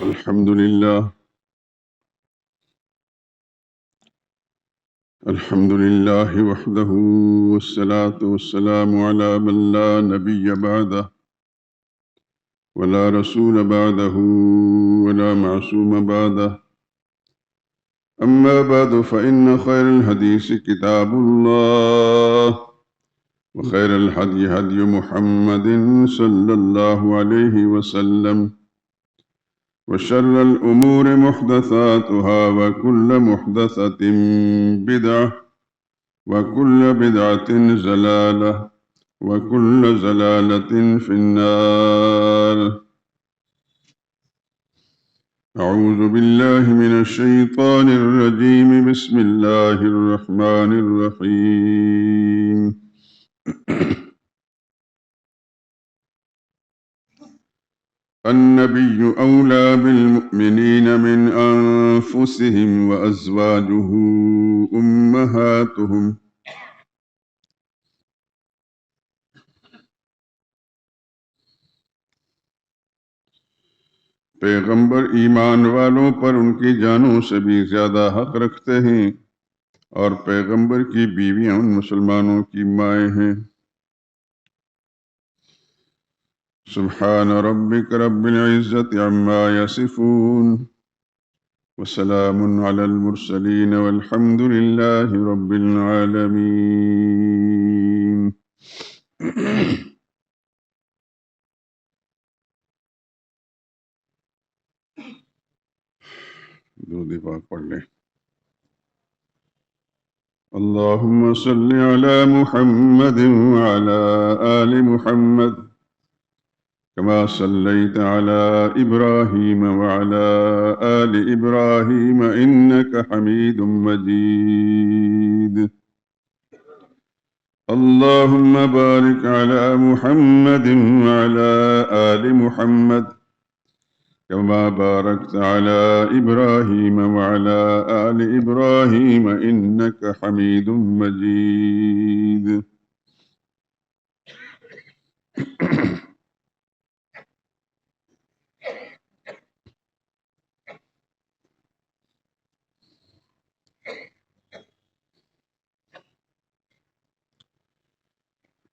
الحمد لله الحمد لله وحده والصلاة والسلام على من لا نبي بعده ولا رسول بعده ولا معصوم بعده أما بعد فإن خير الحديث كتاب الله وخير الهدي هدي محمد صلى الله عليه وسلم وشر الأمور محدثاتها وكل محدثة بدعة وكل بدعة ضلالة وكل ضلالة في النار. أعوذ بالله من الشيطان الرجيم. بسم الله الرحمن الرحيم. النبي أولى بالمؤمنين من أنفسهم وأزواجه أمهاتهم. پیغمبر ایمان والوں پر ان کی جانوں سے بھی زیادہ حق رکھتے ہیں اور پیغمبر کی بیویاں ان مسلمانوں کی مائیں ہیں۔ سبحان ربک رب العزت عما یصفون وسلام علی المرسلین والحمد للہ رب العالمین۔ درود پاک پڑھ لیں۔ اللہم صل علی محمد وعلی آل محمد كما صليت على إبراهيم وعلى آل إبراهيم إنك حميد مجيد۔ اللهم بارك على محمد وعلى آل محمد كما باركت على إبراهيم وعلى آل إبراهيم إنك حميد مجيد۔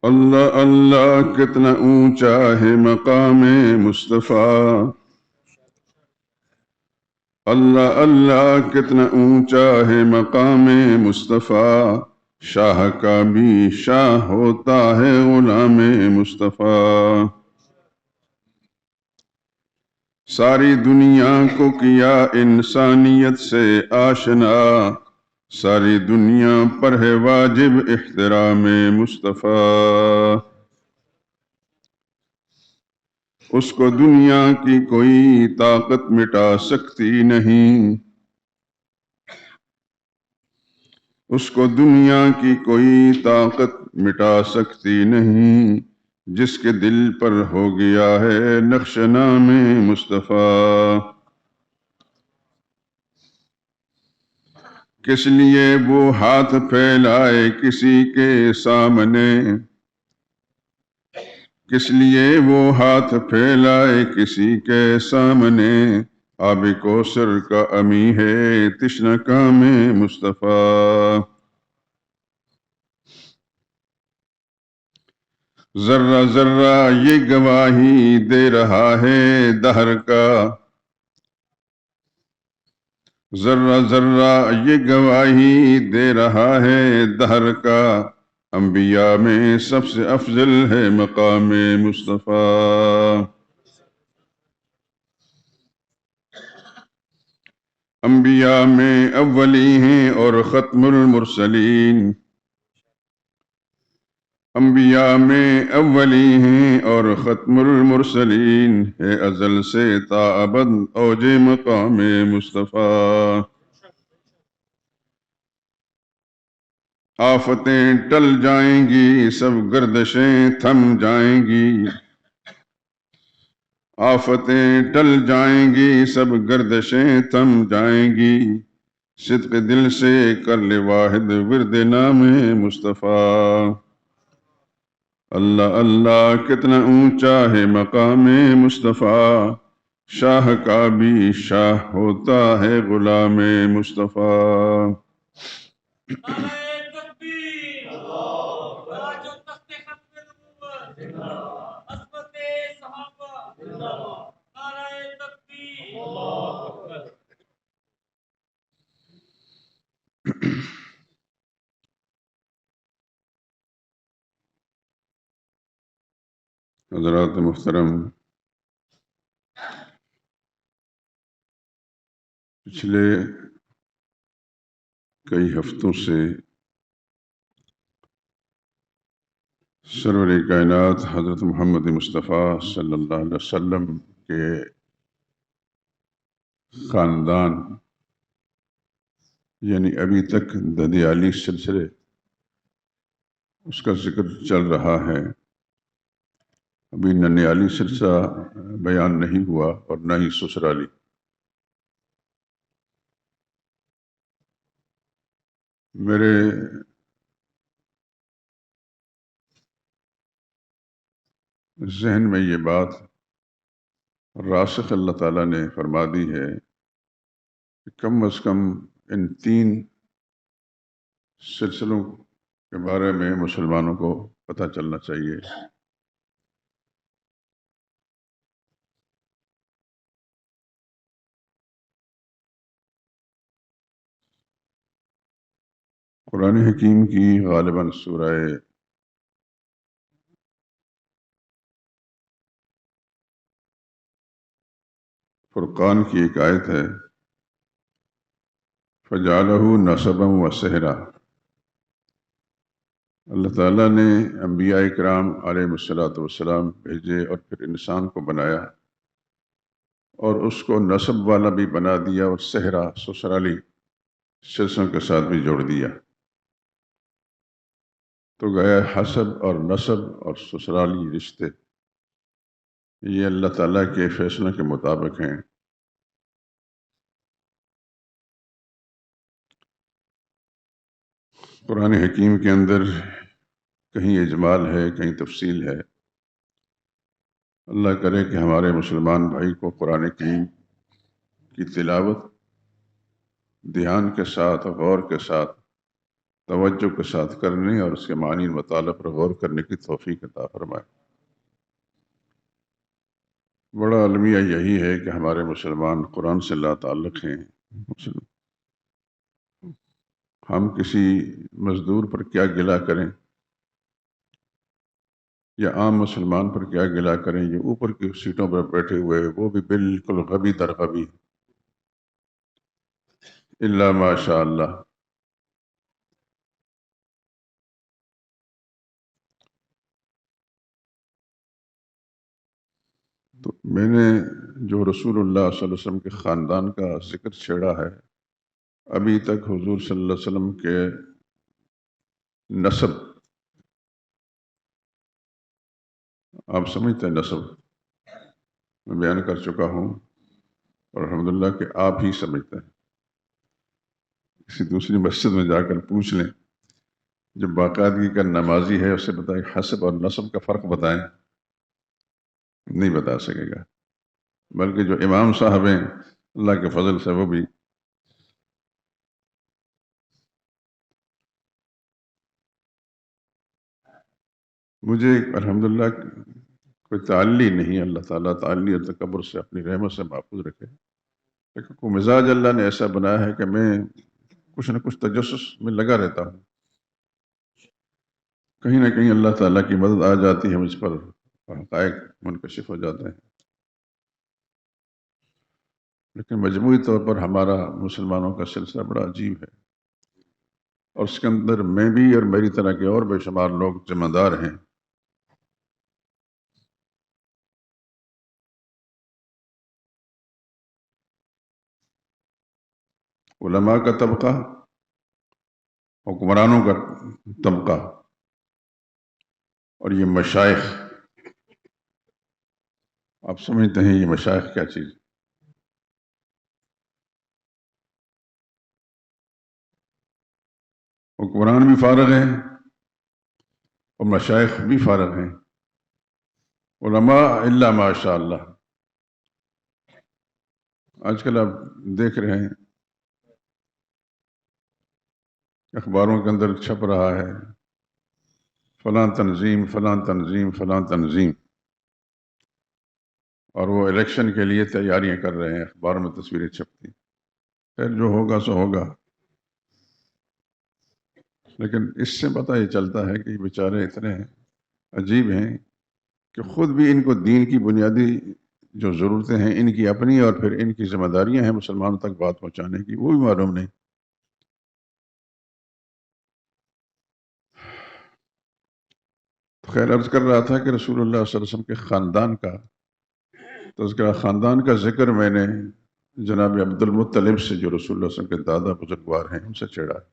اللہ اللہ کتنا اونچا ہے مقام مصطفیٰ، اللہ اللہ کتنا اونچا ہے مقام مصطفیٰ، شاہ کا بھی شاہ ہوتا ہے غلام مصطفیٰ۔ ساری دنیا کو کیا انسانیت سے آشنا، ساری دنیا پر ہے واجب احترام مصطفیٰ۔ اس کو دنیا کی کوئی طاقت مٹا سکتی نہیں، اس کو دنیا کی کوئی طاقت مٹا سکتی نہیں، جس کے دل پر ہو گیا ہے نقش نام مصطفیٰ۔ کس لیے وہ ہاتھ پھیلائے کسی کے سامنے، کس لیے وہ ہاتھ پھیلائے کسی کے سامنے، آب کوثر کا امی ہے تشنہ کام مصطفیٰ۔ ذرہ ذرہ یہ گواہی دے رہا ہے دہر کا، ذرہ ذرہ یہ گواہی دے رہا ہے دہر کا، انبیاء میں سب سے افضل ہے مقام مصطفیٰ۔ انبیاء میں اولی ہیں اور ختم المرسلین، انبیاء میں اولی ہیں اور ختم المرسلین، ہے ازل سے تا ابد اوج مقام مصطفیٰ۔ آفتیں ٹل جائیں گی سب گردشیں تھم جائیں گی، آفتیں ٹل جائیں گی سب گردشیں تھم جائیں گی، صدق دل سے کر لے واحد ورد نام مصطفیٰ۔ اللہ اللہ کتنا اونچا ہے مقام مصطفیٰ، شاہ کا بھی شاہ ہوتا ہے غلام مصطفیٰ۔ حضرات محترم، پچھلے کئی ہفتوں سے سرور کائنات حضرت محمد مصطفیٰ صلی اللہ علیہ وسلم کے خاندان یعنی ابھی تک ددیالی سلسلے اس کا ذکر چل رہا ہے۔ ابھی ننیالی سلسلہ بیان نہیں ہوا اور نہ ہی سسرالی۔ میرے ذہن میں یہ بات راسخ اللہ تعالیٰ نے فرما دی ہے کہ کم از کم ان 3 سلسلوں کے بارے میں مسلمانوں کو پتہ چلنا چاہیے۔ قرآن حکیم کی غالباً سورہ فرقان کی ایک آیت ہے، فَجَعَلَهُ نَسَبًا وَسِحْرًا۔ اللہ تعالیٰ نے انبیاء اکرام علیہ السلام بھیجے اور پھر انسان کو بنایا اور اس کو نسب والا بھی بنا دیا اور صحرا سسرالی سلسلوں کے ساتھ بھی جوڑ دیا۔ تو گیا حسب اور نسب اور سسرالی رشتے یہ اللہ تعالیٰ کے فیصلوں کے مطابق ہیں۔ قرآن حکیم کے اندر کہیں اجمال ہے، کہیں تفصیل ہے۔ اللہ کرے کہ ہمارے مسلمان بھائی کو قرآن کریم کی تلاوت دھیان کے ساتھ، غور کے ساتھ، توجہ کے ساتھ کرنے اور اس کے معنی مطالعہ پر غور کرنے کی توفیق عطا فرمائے۔ بڑا المیہ یہی ہے کہ ہمارے مسلمان قرآن سے لا تعلق ہیں۔ ہم کسی مزدور پر کیا گلہ کریں یا عام مسلمان پر کیا گلہ کریں، یہ اوپر کی سیٹوں پر بیٹھے ہوئے وہ بھی بالکل غبی در غبی، الا ماشاء اللہ۔ تو میں نے جو رسول اللہ صلی اللہ علیہ وسلم کے خاندان کا ذکر چھیڑا ہے، ابھی تک حضور صلی اللہ علیہ وسلم کے نسب، آپ سمجھتے ہیں نسب، میں بیان کر چکا ہوں اور الحمدللہ کہ آپ ہی سمجھتے ہیں۔ کسی دوسری مسجد میں جا کر پوچھ لیں، جو باقاعدگی کا نمازی ہے اسے بتائیں حسب اور نسب کا فرق بتائیں، نہیں بتا سکے گا۔ بلکہ جو امام صاحب ہیں اللہ کے فضل سے وہ بھی مجھے الحمدللہ کوئی تعلی نہیں، اللہ تعالیٰ تعلی اور تکبر سے اپنی رحمت سے محفوظ رکھے، لیکن کوئی مزاج اللہ نے ایسا بنایا ہے کہ میں کچھ نہ کچھ تجسس میں لگا رہتا ہوں، کہیں نہ کہیں اللہ تعالیٰ کی مدد آ جاتی ہے مجھ پر، حقائق منکشف ہو جاتے ہیں۔ لیکن مجموعی طور پر ہمارا مسلمانوں کا سلسلہ بڑا عجیب ہے، اور اس کے اندر میں بھی اور میری طرح کے اور بے شمار لوگ ذمہ دار ہیں۔ علماء کا طبقہ، حکمرانوں کا طبقہ اور یہ مشائخ، آپ سمجھتے ہیں یہ مشائخ کیا چیز؟ حکمران بھی فارغ ہیں اور مشائخ بھی فارغ ہیں، علماء الا ماشاء اللہ۔ آج کل آپ دیکھ رہے ہیں اخباروں کے اندر چھپ رہا ہے فلاں تنظیم فلاں تنظیم فلاں تنظیم، اور وہ الیکشن کے لیے تیاریاں کر رہے ہیں، اخباروں میں تصویریں چھپتی. خیر جو ہوگا سو ہوگا، لیکن اس سے پتہ یہ چلتا ہے کہ یہ بیچارے اتنے عجیب ہیں کہ خود بھی ان کو دین کی بنیادی جو ضرورتیں ہیں ان کی اپنی اور پھر ان کی ذمہ داریاں ہیں مسلمانوں تک بات پہنچانے کی، وہ بھی معلوم نہیں. خیر عرض کر رہا تھا کہ رسول اللہ صلی اللہ علیہ وسلم کے خاندان کا تذکرہ، خاندان کا ذکر میں نے جناب عبد المطلب سے، جو رسول اللہ صلی اللہ علیہ وسلم کے دادا بزرگوار ہیں، ان سے چھیڑا ہے،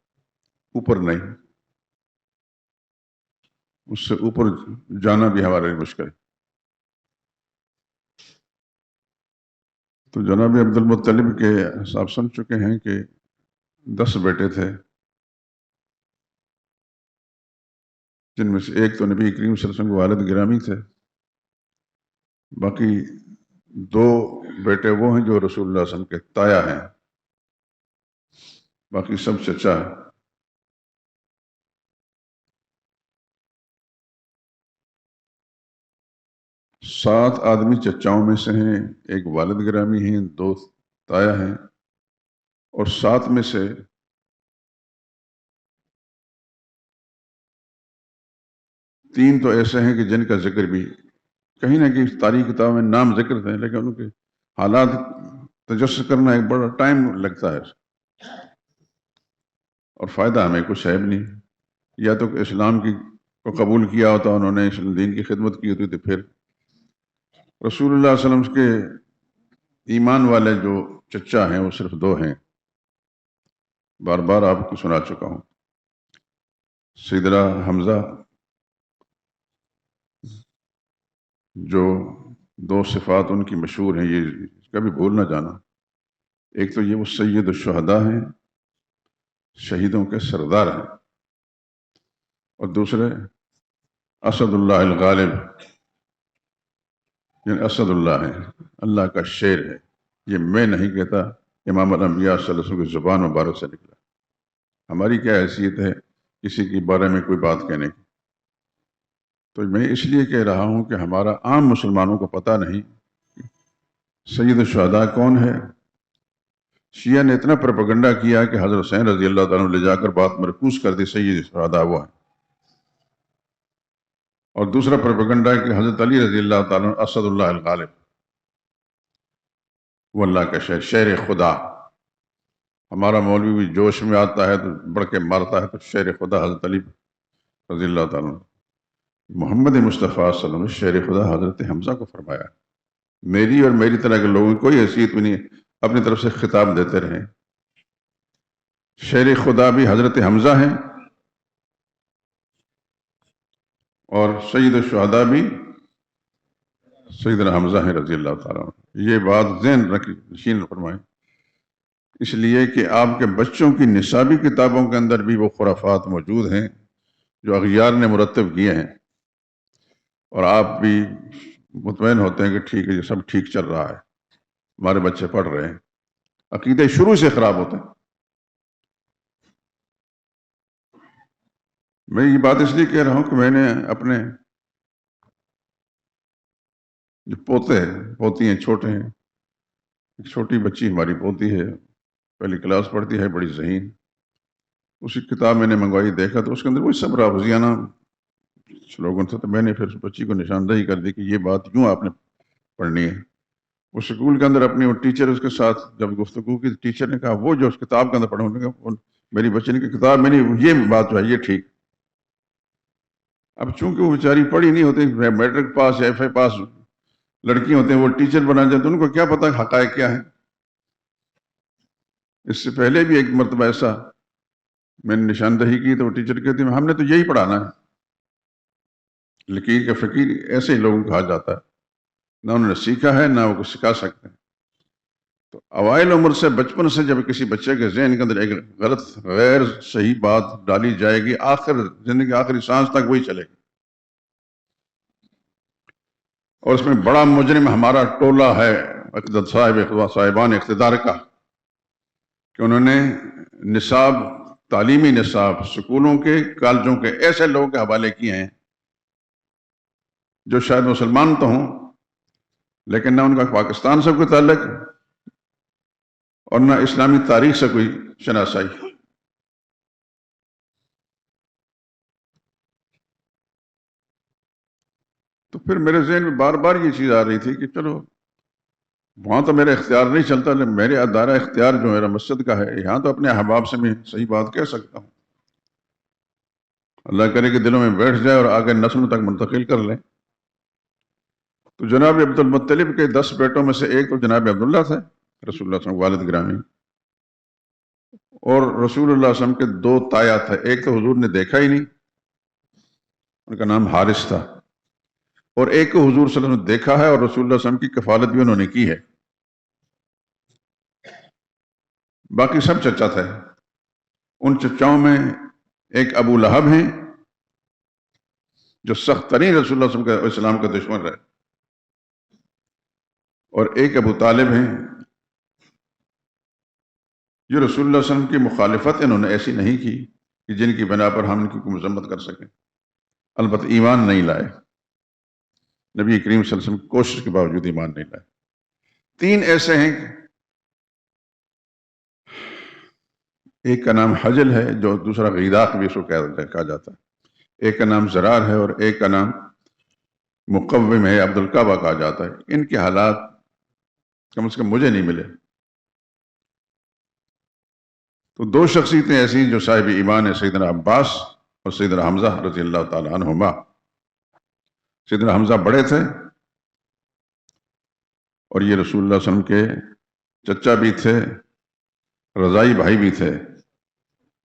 اوپر نہیں. اس سے اوپر جانا بھی ہمارے لیے مشکل ہے. تو جناب عبد المطلب کے آپ سن چکے ہیں کہ 10 بیٹے تھے، جن میں سے ایک تو نبی کریم صلی اللہ علیہ وسلم کے والد گرامی تھے، باقی 2 بیٹے وہ ہیں جو رسول اللہ صلی اللہ علیہ وسلم کے تایا ہیں، باقی سب چچا ہیں. 7 آدمی چچاؤں میں سے ہیں، ایک والد گرامی ہیں، 2 تایا ہیں، اور 7 میں سے 3 تو ایسے ہیں کہ جن کا ذکر بھی کہیں نہ کہیں تاریخ کتاب میں نام ذکر تھے، لیکن ان کے حالات تجسس کرنا ایک بڑا ٹائم لگتا ہے، اور فائدہ ہمیں کچھ ہے بھی نہیں. یا تو اسلام کو قبول کیا ہوتا، انہوں نے اسلام دین کی خدمت کی ہوتی، تو پھر رسول اللہ صلی اللہ علیہ وسلم کے ایمان والے جو چچا ہیں وہ صرف 2 ہیں. بار بار آپ کو سنا چکا ہوں. سیدنا حمزہ، جو 2 صفات ان کی مشہور ہیں، یہ کبھی بھول نہ جانا. ایک تو یہ وہ سید الشہداء ہیں، شہیدوں کے سردار ہیں، اور دوسرے اسد اللہ الغالب، یعنی اسد اللہ ہے، اللہ کا شیر ہے. یہ میں نہیں کہتا، امام الانبیاء صلی اللہ علیہ وسلم کی زبان مبارک سے نکلا. ہماری کیا حیثیت ہے کسی کے بارے میں کوئی بات کہنے کی؟ تو میں اس لیے کہہ رہا ہوں کہ ہمارا عام مسلمانوں کو پتہ نہیں سید الشہداء کون ہے. شیعہ نے اتنا پروپیگنڈا کیا کہ حضرت حسین رضی اللہ تعالیٰ عنہ لے جا کر بات مرکوز کر دی، سید الشہداء وہ ہیں. اور دوسرا پروپیگنڈا ہے کہ حضرت علی رضی اللہ تعالیٰ عنہ اسد اللہ الغالب، وہ اللہ کا شیر، شیر خدا. ہمارا مولوی بھی جوش میں آتا ہے تو بڑھ کے مارتا ہے، تو شیر خدا حضرت علی رضی اللہ تعالیٰ عنہ. محمد مصطفیٰ صلی اللہ علیہ وسلم نے شیر خدا حضرت حمزہ کو فرمایا. میری اور میری طرح کے لوگوں کی کوئی حیثیت بھی نہیں، اپنی طرف سے خطاب دیتے رہیں. شیر خدا بھی حضرت حمزہ ہیں، اور سید الشہداء بھی سیدنا حمزہ ہیں رضی اللہ تعالیٰ عنہ. یہ بات ذہن نشین فرمائیں، اس لیے کہ آپ کے بچوں کی نصابی کتابوں کے اندر بھی وہ خرافات موجود ہیں جو اغیار نے مرتب کیے ہیں، اور آپ بھی مطمئن ہوتے ہیں کہ ٹھیک ہے، یہ سب ٹھیک چل رہا ہے، ہمارے بچے پڑھ رہے ہیں. عقیدے شروع سے خراب ہوتے ہیں. میں یہ بات اس لیے کہہ رہا ہوں کہ میں نے اپنے جو پوتے ہیں، پوتی ہیں، چھوٹے ہیں، ایک چھوٹی بچی ہماری پوتی ہے، پہلی کلاس پڑھتی ہے، بڑی ذہین. اسی کتاب میں نے منگوائی، دیکھا تو اس کے اندر وہی سب رافضیانہ سلوگن تھا. تو میں نے پھر اس بچی کو نشاندہی کر دی کہ یہ بات یوں آپ نے پڑھنی ہے. وہ اسکول کے اندر اپنی وہ ٹیچر اس کے ساتھ جب گفتگو کی، ٹیچر نے کہا وہ جو اس کتاب کے اندر پڑھا، انہوں نے کہا میری بچی نے کہ کتاب میں نہیں، یہ بات جو ہے یہ ٹھیک. اب چونکہ وہ بیچاری پڑھی نہیں ہوتی، میٹرک پاس یا ایف اے پاس لڑکی ہوتے ہیں، وہ ٹیچر بنا جاتے ہیں، ان کو کیا پتا حقائق کیا ہے. اس سے پہلے بھی ایک مرتبہ ایسا میں نے نشاندہی کی تو وہ ٹیچر کہتی ہے ہم نے تو یہی پڑھانا ہے. لکیر کے فقیر ایسے ہی لوگوں کو کہا جاتا ہے، نہ انہوں نے سیکھا ہے نہ وہ کو سکھا سکتے ہیں. تو اوائل عمر سے، بچپن سے جب کسی بچے کے ذہن کے اندر ایک غلط غیر صحیح بات ڈالی جائے گی، آخر زندگی آخری سانس تک وہی چلے گی. اور اس میں بڑا مجرم ہمارا ٹولہ ہے صاحبان اقتدار کا، کہ انہوں نے نصاب، تعلیمی نصاب سکولوں کے، کالجوں کے ایسے لوگوں کے حوالے کیے ہیں جو شاید مسلمان تو ہوں لیکن نہ ان کا پاکستان سے کوئی تعلق اور نہ اسلامی تاریخ سے کوئی شناسائی۔ تو پھر میرے ذہن میں بار بار یہ چیز آ رہی تھی کہ چلو وہاں تو میرا اختیار نہیں چلتا، لیکن میرے دائرہ اختیار جو میرا مسجد کا ہے، یہاں تو اپنے احباب سے میں صحیح بات کہہ سکتا ہوں۔ اللہ کرے کہ دلوں میں بیٹھ جائے اور آگے نسلوں تک منتقل کر لیں۔ تو جناب عبد المطلب کے 10 بیٹوں میں سے ایک تو جناب عبداللہ تھے، رسول اللہ صلی اللہ علیہ وسلم والد گرامی، اور رسول اللہ صلی اللہ علیہ وسلم کے 2 تایا تھے، ایک تو حضور نے دیکھا ہی نہیں، ان کا نام حارث تھا، اور ایک کو حضور صلی اللہ علیہ وسلم نے دیکھا ہے اور رسول اللہ صلی اللہ علیہ وسلم کی کفالت بھی انہوں نے کی ہے، باقی سب چچا تھے۔ ان چچاؤں میں ایک ابو لہب ہیں جو سخت ترین رسول اللہ صلی اللہ علیہ وسلم کا اسلام کا دشمن رہے، اور ایک ابو طالب ہیں جو رسول اللہ صلی اللہ علیہ وسلم کی مخالفت انہوں نے ایسی نہیں کی کہ جن کی بنا پر ہم ان کی مذمت کر سکیں، البتہ ایمان نہیں لائے، نبی کریم صلی اللہ علیہ وسلم کی کوشش کے باوجود ایمان نہیں لائے۔ 3 ایسے ہیں، ایک کا نام حجل ہے جو دوسرا غیداق بھی اس کو کہا جاتا ہے، ایک کا نام زرار ہے اور ایک کا نام مقوم ہے، عبد الکعبہ کہا جاتا ہے۔ ان کے حالات کم از کم مجھے نہیں ملے۔ تو 2 شخصیتیں ایسی جو صاحب ایمان ہیں، سیدنا عباس اور سیدنا حمزہ رضی اللہ تعالی عنہما۔ سیدنا حمزہ بڑے تھے اور یہ رسول اللہ صلی اللہ علیہ وسلم کے چچا بھی تھے، رضائی بھائی بھی تھے،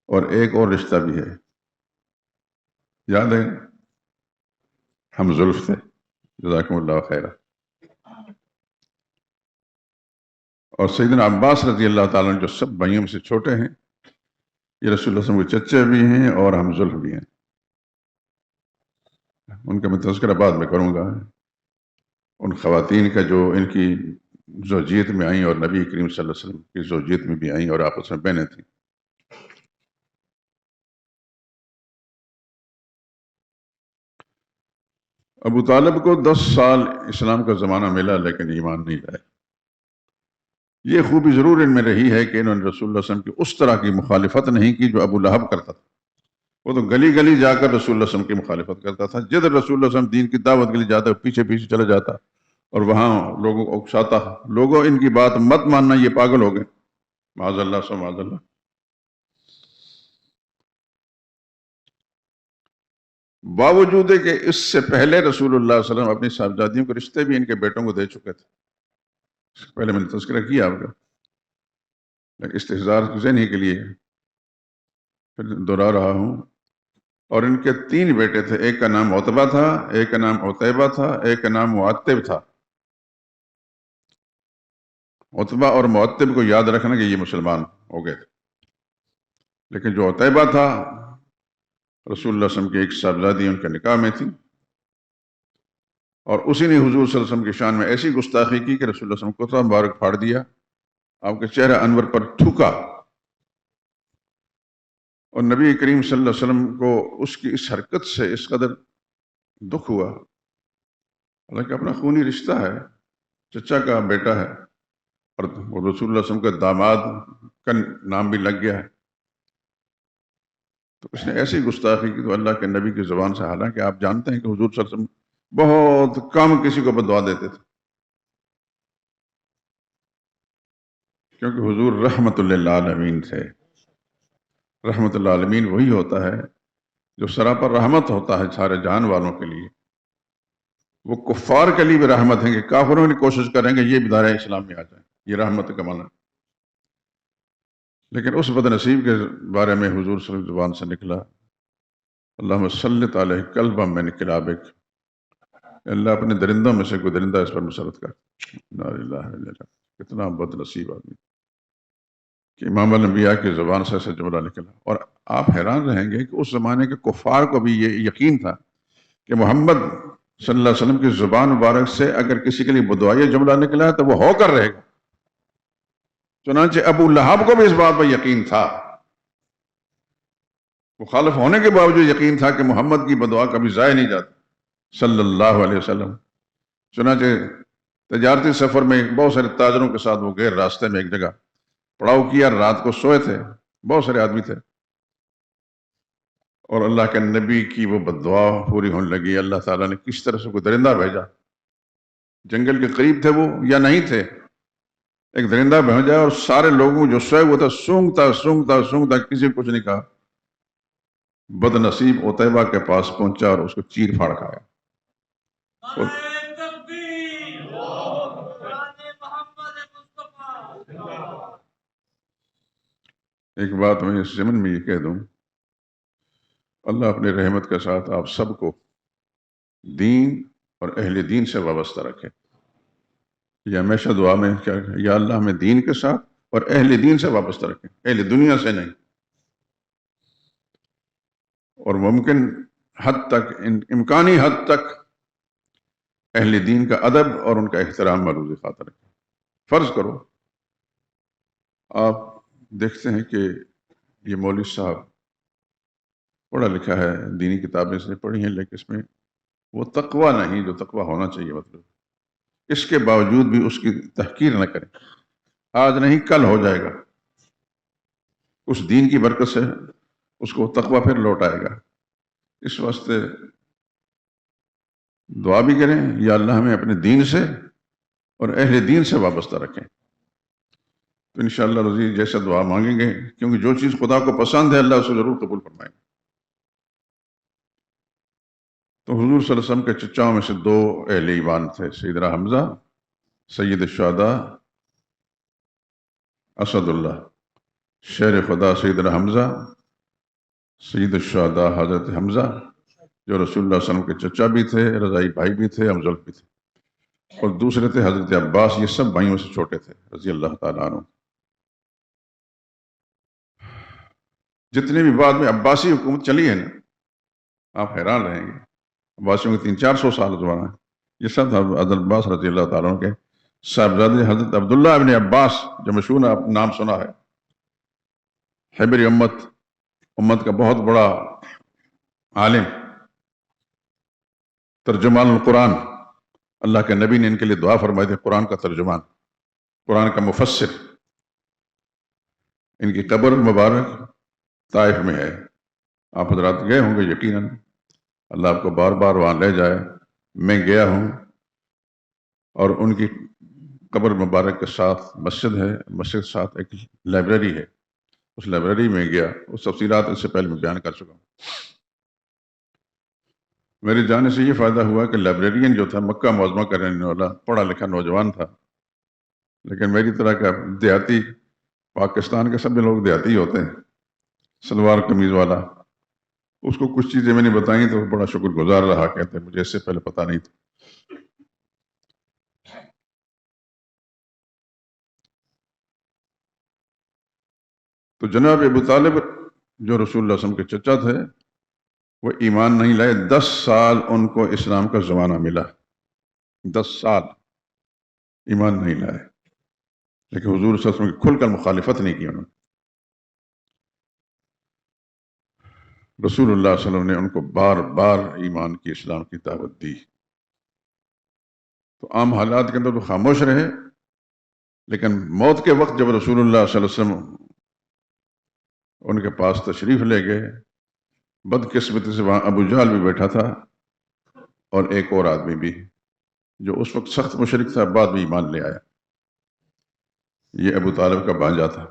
اور ایک اور رشتہ بھی ہے، یاد ہے؟ ہم زلف تھے، جزاکم اللہ خیرہ۔ اور سیدنا عباس رضی اللہ تعالیٰ عنہ جو سب بھائیوں میں سے چھوٹے ہیں، یہ رسول اللہ صلی اللہ علیہ وسلم کے چچے بھی ہیں اور ہم زلف بھی ہیں۔ ان کا میں تذکرہ بعد میں کروں گا، ان خواتین کا جو ان کی زوجیت میں آئیں اور نبی کریم صلی اللہ علیہ وسلم کی زوجیت میں بھی آئیں اور آپس میں بہنیں تھیں۔ ابو طالب کو 10 سال اسلام کا زمانہ ملا لیکن ایمان نہیں لائے۔ یہ خوبی ضرور ان میں رہی ہے کہ انہوں نے رسول اللہ صلی اللہ علیہ وسلم کی اس طرح کی مخالفت نہیں کی جو ابو لہب کرتا تھا۔ وہ تو گلی گلی جا کر رسول اللہ صلی اللہ علیہ وسلم کی مخالفت کرتا تھا، جدھر رسول اللہ صلی اللہ علیہ وسلم دین کی دعوت کے لیے جاتا پیچھے پیچھے چلا جاتا اور وہاں لوگوں کو اکساتا، لوگوں ان کی بات مت ماننا، یہ پاگل ہو گئے، معاذ اللہ سے معاذ اللہ۔ باوجود کہ اس سے پہلے رسول اللہ صلی اللہ علیہ وسلم اپنی صاحبزادیوں کے رشتے بھی ان کے بیٹوں کو دے چکے تھے، پہلے میں نے تذکرہ کیا آپ کا، لیکن استحضار ذہنی کے لیے پھر دہرا رہا ہوں۔ اور ان کے 3 بیٹے تھے، ایک کا نام عتبہ تھا، ایک کا نام عتیبہ تھا، ایک کا نام معتب تھا۔ عتبہ اور معتب کو یاد رکھنا کہ یہ مسلمان ہو گئے تھے، لیکن جو عتیبہ تھا رسول اللہ صلی اللہ علیہ وسلم کی ایک صاحبزادی ان کے نکاح میں تھی، اور اسی نے حضور صلی اللہ علیہ وسلم کی شان میں ایسی گستاخی کی کہ رسول اللہ صلی اللہ علیہ وسلم کو مبارک پھاڑ دیا، آپ کے چہرہ انور پر تھوکا، اور نبی کریم صلی اللہ علیہ وسلم کو اس کی اس حرکت سے اس قدر دکھ ہوا، حالانکہ اپنا خونی رشتہ ہے، چچا کا بیٹا ہے، اور رسول اللہ صلی اللہ علیہ وسلم کے داماد کا نام بھی لگ گیا ہے، تو اس نے ایسی گستاخی کی تو اللہ کے نبی کی زبان سے، حالانکہ آپ جانتے ہیں کہ حضور صلی اللہ علیہ وسلم بہت کم کسی کو بددعا دیتے تھے، کیونکہ حضور رحمت للعالمین تھے۔ رحمت للعالمین وہی ہوتا ہے جو سراپر رحمت ہوتا ہے سارے جہان والوں کے لیے۔ وہ کفار کے لیے بھی رحمت ہیں کہ کافروں کی کوشش کریں گے یہ بھی دائرہ اسلام میں آ جائیں، یہ رحمت کا معنی۔ لیکن اس بد نصیب کے بارے میں حضور صلی اللہ علیہ وسلم زبان سے نکلا، اللہم سلط علیہ قلبا من کلابک، اللہ اپنے درندوں میں سے کوئی درندہ اس پر مسلط کر۔ لا الہ الا اللہ، کتنا بد نصیب آدمی کہ امام الانبیاء کی زبان سے ایسا جملہ نکلا۔ اور آپ حیران رہیں گے کہ اس زمانے کے کفار کو بھی یہ یقین تھا کہ محمد صلی اللہ علیہ وسلم کی زبان مبارک سے اگر کسی کے لیے بدعا یہ جملہ نکلا ہے تو وہ ہو کر رہے گا۔ چنانچہ ابو لہب کو بھی اس بات پر یقین تھا، مخالف ہونے کے باوجود یقین تھا کہ محمد کی بدعا کبھی ضائع نہیں جاتی صلی اللہ علیہ وسلم۔ چنانچہ تجارتی سفر میں بہت سارے تاجروں کے ساتھ وہ گئے، راستے میں ایک جگہ پڑاؤ کیا، رات کو سوئے تھے، بہت سارے آدمی تھے، اور اللہ کے نبی کی وہ بدعا پوری ہونے لگی۔ اللہ تعالیٰ نے کس طرح سے کوئی درندہ بھیجا، جنگل کے قریب تھے وہ یا نہیں تھے، ایک درندہ بھیجا اور سارے لوگوں جو سوئے ہوئے تھا سونگتا سونگتا سونگتا، کسی کو کچھ نہیں کہا، بد نصیب عتیبہ کے پاس پہنچا اور اس کو چیر پھاڑ کھایا۔ ایک بات میں اس ضمن میں یہ کہہ دوں، اللہ اپنے رحمت کے ساتھ آپ سب کو دین اور اہل دین سے وابستہ رکھے۔ یہ ہمیشہ دعا میں کیا، یا اللہ ہمیں دین کے ساتھ اور اہل دین سے وابستہ رکھے، اہل دنیا سے نہیں، اور ممکن حد تک، امکانی حد تک اہل دین کا ادب اور ان کا احترام ملوز خاطر رکھے۔ فرض کرو آپ دیکھتے ہیں کہ یہ مولوی صاحب پڑھا لکھا ہے، دینی کتابیں سے پڑھی ہیں، لیکن اس میں وہ تقوی نہیں جو تقوی ہونا چاہیے، مطلب اس کے باوجود بھی اس کی تحقیر نہ کریں، آج نہیں کل ہو جائے گا، اس دین کی برکت سے اس کو تقوی پھر لوٹ آئے گا۔ اس واسطے دعا بھی کریں، یا اللہ ہمیں اپنے دین سے اور اہل دین سے وابستہ رکھیں، تو انشاءاللہ رضی جیسا دعا مانگیں گے، کیونکہ جو چیز خدا کو پسند ہے اللہ اسے ضرور قبول فرمائے گا۔ تو حضور صلی اللہ علیہ وسلم کے چچاؤں میں سے دو اہل ایمان تھے، سیدنا حمزہ سید الشہداء اسد اللہ، شیر خدا سیدنا حمزہ سید الشہداء حضرت حمزہ، جو رسول اللہ صلی اللہ علیہ وسلم کے چچا بھی تھے، رضائی بھائی بھی تھے، افضل بھی تھے، اور دوسرے تھے حضرت عباس، یہ سب بھائیوں سے چھوٹے تھے رضی اللہ تعالیٰ عنہ۔ جتنے بھی بعد میں عباسی حکومت چلی ہے نا، آپ حیران رہیں گے، عباسیوں کے 300-400 سال زمانہ ہے، یہ سب حضرت عباس رضی اللہ تعالیٰ عنہ کے صاحبزادے حضرت عبداللہ ابن عباس، جو مشہور آپ نام سنا ہے، حبر امت کا بہت بڑا عالم، ترجمان القرآن، اللہ کے نبی نے ان کے لیے دعا فرمائی تھی، قرآن کا ترجمان، قرآن کا مفسر۔ ان کی قبر مبارک طائف میں ہے، آپ حضرات گئے ہوں گے یقیناً، اللہ آپ کو بار بار وہاں لے جائے۔ میں گیا ہوں، اور ان کی قبر مبارک کے ساتھ مسجد ہے، مسجد کے ساتھ ایک لائبریری ہے، اس لائبریری میں گیا، اس تفصیلات اس سے پہلے میں بیان کر چکا ہوں۔ میرے جانے سے یہ فائدہ ہوا کہ لائبریرین جو تھا مکہ معظمہ کا رہنے والا پڑھا لکھا نوجوان تھا، لیکن میری طرح کا دیہاتی، پاکستان کے سب لوگ دیہاتی ہوتے ہیں، سلوار قمیض والا، اس کو کچھ چیزیں میں نے بتائیں تو بڑا شکر گزار رہا، کہتے مجھے اس سے پہلے پتہ نہیں تھا۔ تو جناب ابو طالب جو رسول اللہ صلی اللہ علیہ وسلم کے چچا تھے، وہ ایمان نہیں لائے، 10 سال ان کو اسلام کا زمانہ ملا، 10 سال ایمان نہیں لائے، لیکن حضور صلی اللہ علیہ وسلم کی کھل کر مخالفت نہیں کی انہوں نے۔ رسول اللہ صلی اللہ علیہ وسلم نے ان کو بار بار ایمان کی، اسلام کی دعوت دی، تو عام حالات کے اندر تو خاموش رہے، لیکن موت کے وقت جب رسول اللہ صلی اللہ علیہ وسلم ان کے پاس تشریف لے گئے، بدقسمتی سے وہاں ابو جہل بھی بیٹھا تھا، اور ایک اور آدمی بھی جو اس وقت سخت مشرک تھا، بعد میں ایمان لے آیا، یہ ابو طالب کا بھانجا تھا۔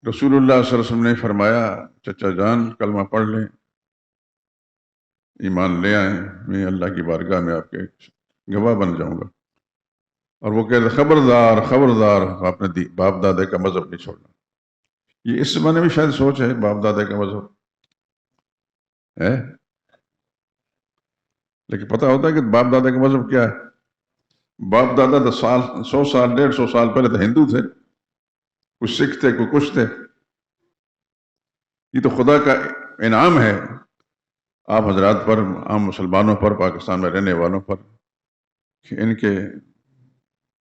رسول اللہ صلی اللہ علیہ وسلم نے فرمایا، چچا جان کلمہ پڑھ لیں، ایمان لے آئیں، میں اللہ کی بارگاہ میں آپ کے گواہ بن جاؤں گا۔ اور وہ کہتے خبردار خبردار، آپ نے باپ دادے کا مذہب نہیں چھوڑنا۔ یہ اس زمانے میں شاید سوچ ہے، باپ دادے کا مذہب ہے، لیکن پتہ ہوتا ہے کہ باپ دادا کا مذہب کیا ہے۔ باپ دادا تو 100 سال 150 سال پہلے تو ہندو تھے، کچھ سکھ تھے، کچھ تھے۔ یہ تو خدا کا انعام ہے، آپ حضرات پر، عام مسلمانوں پر، پاکستان میں رہنے والوں پر، کہ ان کے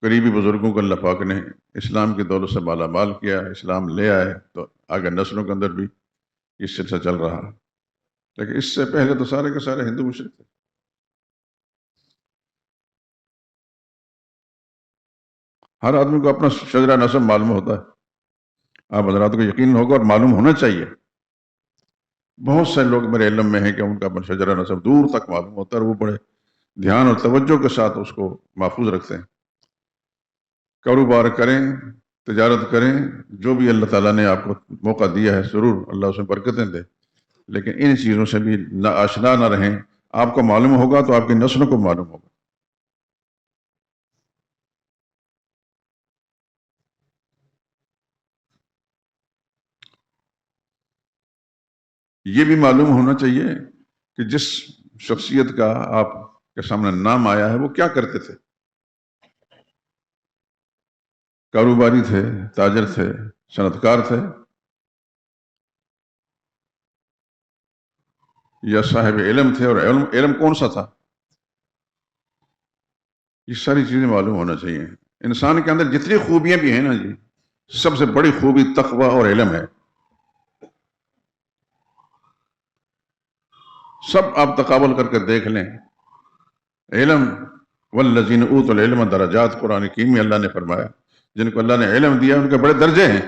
قریبی بزرگوں کو اللہ پاک نے اسلام کی دولت سے مالا مال کیا، اسلام لے آئے تو آگے نسلوں کے اندر بھی اس سلسلہ چل رہا، لیکن اس سے پہلے تو سارے کے سارے ہندو مشرک تھے۔ ہر آدمی کو اپنا شجرہ نسب معلوم ہوتا ہے، آپ حضرات کو یقین ہوگا اور معلوم ہونا چاہیے۔ بہت سے لوگ میرے علم میں ہیں کہ ان کا اپنا شجرہ نسب دور تک معلوم ہوتا ہے اور وہ بڑے دھیان اور توجہ کے ساتھ اس کو محفوظ رکھتے ہیں۔ کاروبار کریں، تجارت کریں، جو بھی اللہ تعالیٰ نے آپ کو موقع دیا ہے ضرور اللہ اس میں برکتیں دے، لیکن ان چیزوں سے بھی آشنا نہ رہیں۔ آپ کو معلوم ہوگا تو آپ کی نسلوں کو معلوم ہوگا۔ یہ بھی معلوم ہونا چاہیے کہ جس شخصیت کا آپ کے سامنے نام آیا ہے وہ کیا کرتے تھے۔ کاروباری تھے، تاجر تھے، صنعت کار تھے، یا صاحب علم تھے، اور علم کون سا تھا، یہ ساری چیزیں معلوم ہونا چاہیے۔ انسان کے اندر جتنی خوبیاں بھی ہیں نا جی، سب سے بڑی خوبی تقوی اور علم ہے۔ سب آپ تقابل کر کے دیکھ لیں، علم والذین اوتوا العلم درجات، قرآن کریم میں اللہ نے فرمایا جن کو اللہ نے علم دیا ان کے بڑے درجے ہیں،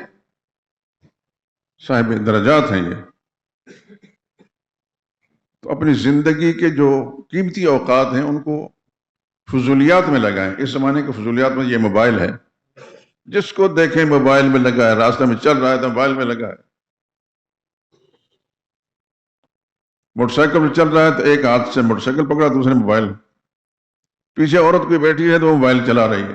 صاحب درجات ہیں یہ۔ تو اپنی زندگی کے جو قیمتی اوقات ہیں ان کو فضولیات میں لگائیں۔ اس زمانے کے فضولیات میں یہ موبائل ہے، جس کو دیکھیں موبائل میں لگا ہے، راستہ میں چل رہا ہے تو موبائل میں لگا ہے، موٹر سائیکل میں چل رہا ہے تو ایک ہاتھ سے موٹر سائیکل پکڑا، دوسرے موبائل، پیچھے عورت کوئی بیٹھی ہے تو وہ موبائل چلا رہی ہے۔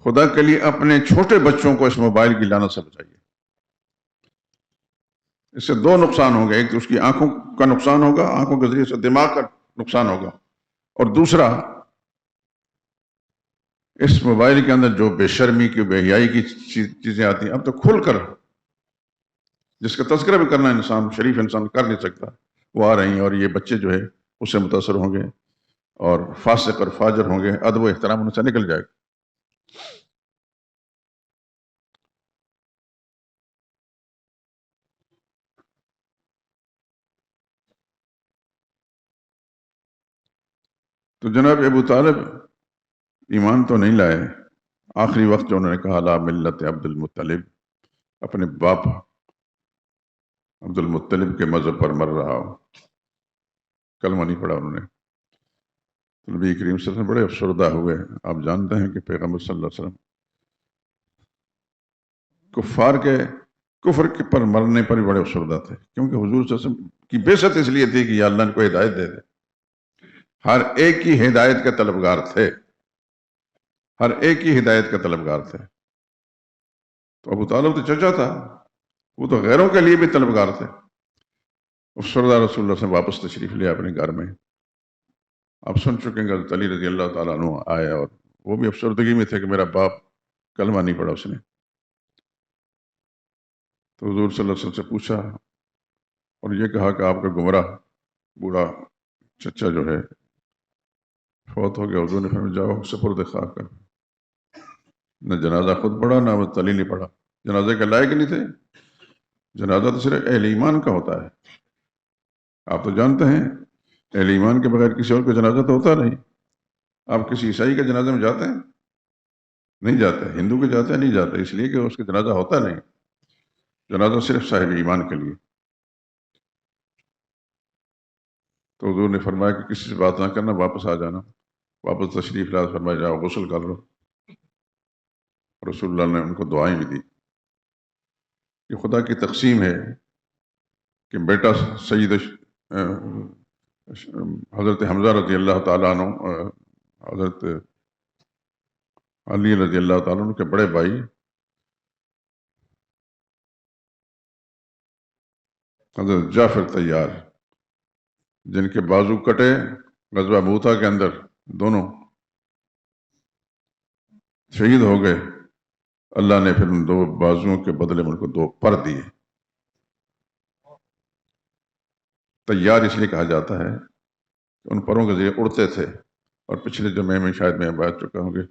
خدا کے لیے اپنے چھوٹے بچوں کو اس موبائل کی لعنت سے بچائیے۔ اس سے دو نقصان ہوں گے، ایک تو اس کی آنکھوں کا نقصان ہوگا، آنکھوں کے ذریعے سے دماغ کا نقصان ہوگا، اور دوسرا اس موبائل کے اندر جو بے شرمی کی، بے حیائی کی چیزیں آتی ہیں، اب تو کھل کر جس کا تذکرہ بھی کرنا انسان، شریف انسان کر نہیں سکتا، وہ آ رہی ہیں، اور یہ بچے جو ہے اس سے متاثر ہوں گے اور فاسق اور فاجر ہوں گے، ادب و احترام ان سے نکل جائے گا۔ تو جناب ابو طالب ایمان تو نہیں لائے، آخری وقت جو انہوں نے کہا لا ملت عبد المطلب، اپنے باپ عبد المطلب کے مذہب پر مر رہا ہو، کلمہ نہیں پڑھا انہوں نے۔ نبی کریم صلی اللہ علیہ وسلم بڑے افسردہ ہوئے۔ آپ جانتے ہیں کہ پیغمبر صلی اللہ علیہ وسلم کفار کے کفر کے پر مرنے پر بھی بڑے افسردہ تھے، کیونکہ حضور صلی اللہ علیہ وسلم کی بعثت اس لیے تھی کہ یا اللہ ان کو ہدایت دے دے۔ ہر ایک کی ہدایت کے طلبگار تھے، ہر ایک کی ہدایت کے طلبگار تھے۔ تو ابو طالب تو چچا تھا، وہ تو غیروں کے لیے بھی طلبگار تھے۔ افسردہ رسول اللہ سے واپس تشریف لیا اپنے گھر میں۔ آپ سن چکیں گے حضرت علی رضی اللہ تعالیٰ عنہ آئے، اور وہ بھی افسردگی میں تھے کہ میرا باپ کلمہ نہیں پڑھا اس نے۔ تو حضور صلی اللہ علیہ وسلم سے پوچھا اور یہ کہا کہ آپ کا گمراہ بوڑھا چچا جو ہے فوت ہو گیا۔ حضور نے فرمایا جاؤ سپرد خاک کر۔ نہ جنازہ خود پڑھا، نہ حضرت علی نے پڑھا، جنازے کے لائق نہیں تھے۔ جنازہ تو صرف اہل ایمان کا ہوتا ہے، آپ تو جانتے ہیں اہل ایمان کے بغیر کسی اور کا جنازہ تو ہوتا نہیں۔ آپ کسی عیسائی کے جنازے میں جاتے ہیں؟ نہیں جاتے۔ ہندو کے جاتے ہیں؟ نہیں جاتے، اس لیے کہ اس کا جنازہ ہوتا نہیں۔ جنازہ صرف صاحب ایمان کے لیے۔ تو حضور نے فرمایا کہ کسی سے بات نہ کرنا، واپس آ جانا۔ واپس تشریف لا، فرمایا جاؤ غسل کر لو۔ رسول اللہ نے ان کو دعائیں بھی دی۔ یہ خدا کی تقسیم ہے کہ بیٹا سید حضرت حمزہ رضی اللہ تعالیٰ عنہ، حضرت علی رضی اللہ تعالیٰ عنہ کے بڑے بھائی حضرت جعفر طیار، جن کے بازو کٹے غزوہ موتا کے اندر، دونوں شہید ہو گئے، اللہ نے پھر ان دو بازوؤں کے بدلے میں ان کو دو پر دیے۔ طیار اس لیے کہا جاتا ہے کہ ان پروں کے ذریعے اڑتے تھے، اور پچھلے جمعے میں شاید میں بات چکا ہوں کہ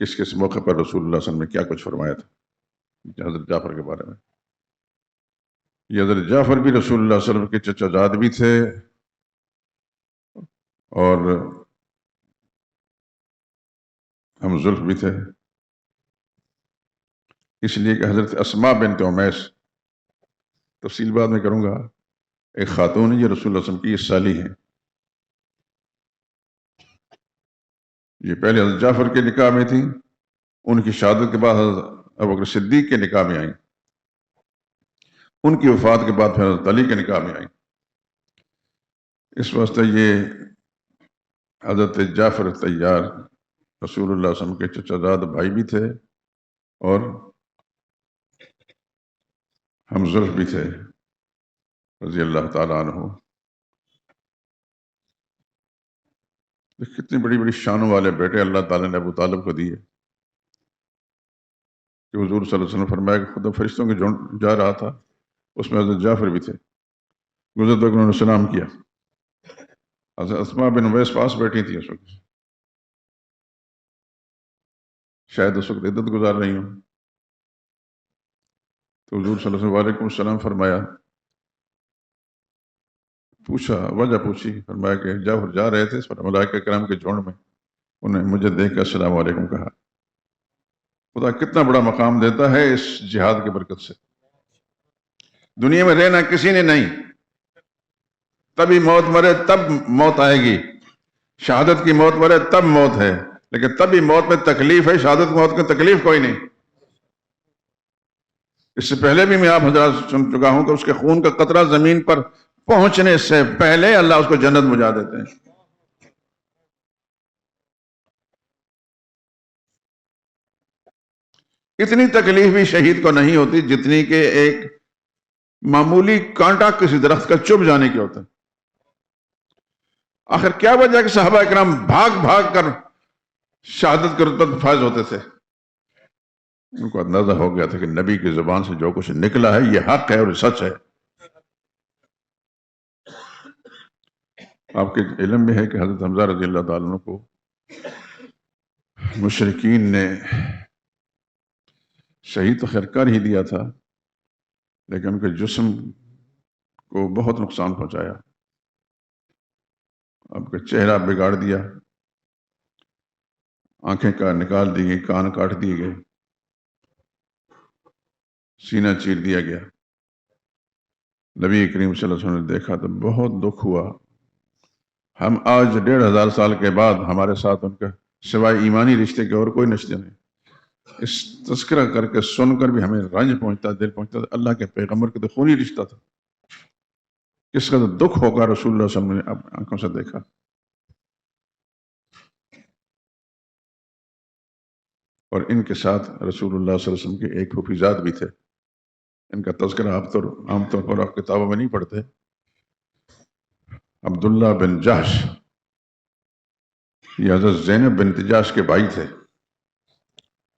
کس کس موقع پر رسول اللہ صلی اللہ علیہ وسلم نے کیا کچھ فرمایا تھا حضرت جعفر کے بارے میں۔ یہ حضرت جعفر بھی رسول اللہ صلی اللہ علیہ وسلم کے چچا زاد بھی تھے، اور ہم زلف بھی تھے، اس لیے کہ حضرت اسماء بنت عمیس، تفصیل بعد میں کروں گا، ایک خاتون ہے یہ رسول اللہ صلی اللہ علیہ وسلم کی یہ سالی ہیں۔ یہ پہلے حضرت جعفر کے نکاح میں تھی، ان کی شہادت کے بعد حضرت ابوبکر صدیق کے نکاح میں آئیں، ان کی وفات کے بعد پھر حضرت علی کے نکاح میں آئیں۔ اس واسطے یہ حضرت جعفر طیار رسول اللہ صلی اللہ علیہ وسلم کے چچا زاد بھائی بھی تھے، اور ہم زلف بھی تھے رضی اللہ تعالیٰ عنہ۔ کتنی بڑی بڑی شانوں والے بیٹے اللہ تعالیٰ نے ابو طالب کو دیے کہ حضور صلی اللہ علیہ وسلم فرمایا کہ خدا فرشتوں کے جھنڈ جا رہا تھا، اس میں حضرت جعفر بھی تھے، گزرتے وقت انہوں نے سلام کیا، حضرت اسماء بن عمیس پاس بیٹھی تھی، اس وقت شاید اس وقت عدت گزار رہی ہوں، تو حضور صلی اللہ علیہ وسلم وعلیکم السلام فرمایا، پوچھا، وجہ پوچھی، فرمایا کہ جعفر جا رہے تھے اس پر ملائکہ کرام کے جھنڈ میں، انہیں مجھے دیکھ کر السلام علیکم کہا۔ خدا کتنا بڑا مقام دیتا ہے اس جہاد کی برکت سے۔ دنیا میں رہنا کسی نے نہیں، تبھی موت مرے تب موت آئے گی، شہادت کی موت مرے تب موت ہے، لیکن تبھی موت میں تکلیف ہے، شہادت کی موت کی تکلیف کوئی نہیں۔ اس سے پہلے بھی میں آپ حضرات سن چکا ہوں کہ اس کے خون کا قطرہ زمین پر پہنچنے سے پہلے اللہ اس کو جنت میں جا دیتے ہیں۔ اتنی تکلیف بھی شہید کو نہیں ہوتی جتنی کہ ایک معمولی کانٹا کسی درخت کا چبھ جانے کی ہوتا ہے۔ آخر کیا وجہ کہ صحابہ اکرام بھاگ بھاگ کر شہادت کے رتبے فائز ہوتے تھے؟ ان کو اندازہ ہو گیا تھا کہ نبی کی زبان سے جو کچھ نکلا ہے یہ حق ہے اور یہ سچ ہے۔ آپ کے علم میں ہے کہ حضرت حمزہ رضی اللہ تعالیٰ عنہ کو مشرکین نے شہید تو خیر کر ہی دیا تھا، لیکن ان کے جسم کو بہت نقصان پہنچایا، آپ کا چہرہ بگاڑ دیا، آنکھیں نکال دی گئی، کان کاٹ دیے گئے، سینہ چیر دیا گیا۔ نبی کریم صلی اللہ علیہ وسلم نے دیکھا تو بہت دکھ ہوا۔ ہم آج 1500 سال کے بعد ہمارے ساتھ ان کا سوائے ایمانی رشتے کے اور کوئی رشتے نہیں، اس تذکرہ کر کے سن کر بھی ہمیں رنج پہنچتا، دل پہنچتا۔ اللہ کے پیغمبر کے تو خونی رشتہ تھا، کس کا دکھ ہوگا رسول اللہ صلی اللہ علیہ وسلم نے اپنی آنکھوں سے دیکھا۔ اور ان کے ساتھ رسول اللہ صلی اللہ علیہ وسلم کے ایک حفیظات بھی تھے، ان کا تذکرہ آپ عام طور پر آپ کتابوں میں نہیں پڑھتے۔ عبداللہ بن جحش، یہ حضرت زینب بنت جحش کے بھائی تھے،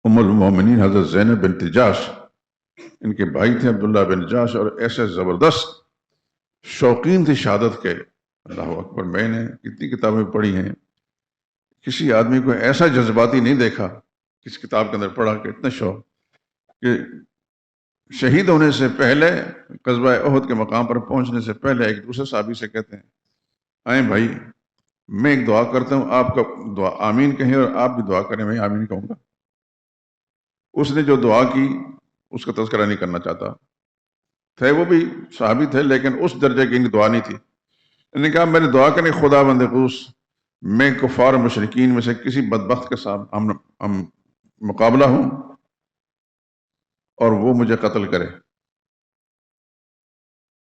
ام المومنین حضرت زینب بنت جحش ان کے بھائی تھے عبداللہ بن جحش، اور ایسے زبردست شوقین تھے شہادت کے، اللہ اکبر، میں نے کتنی کتابیں پڑھی ہیں، کسی آدمی کو ایسا جذباتی نہیں دیکھا کس کتاب کے اندر پڑھا کہ اتنا شوق کہ شہید ہونے سے پہلے، غزوہ احد کے مقام پر پہنچنے سے پہلے ایک دوسرے صحابی سے کہتے ہیں، آئیں بھائی میں ایک دعا کرتا ہوں، آپ کا دعا آمین کہیں اور آپ بھی دعا کریں، میں آمین کہوں گا۔ اس نے جو دعا کی اس کا تذکرہ نہیں کرنا چاہتا، تھے وہ بھی صحابی تھے لیکن اس درجے کی ان کی دعا نہیں تھی۔ انہوں نے کہا میری دعا کریں خدا بند قدوس، میں کفار مشرکین میں سے کسی بدبخت کے ساتھ ہم مقابلہ ہوں اور وہ مجھے قتل کرے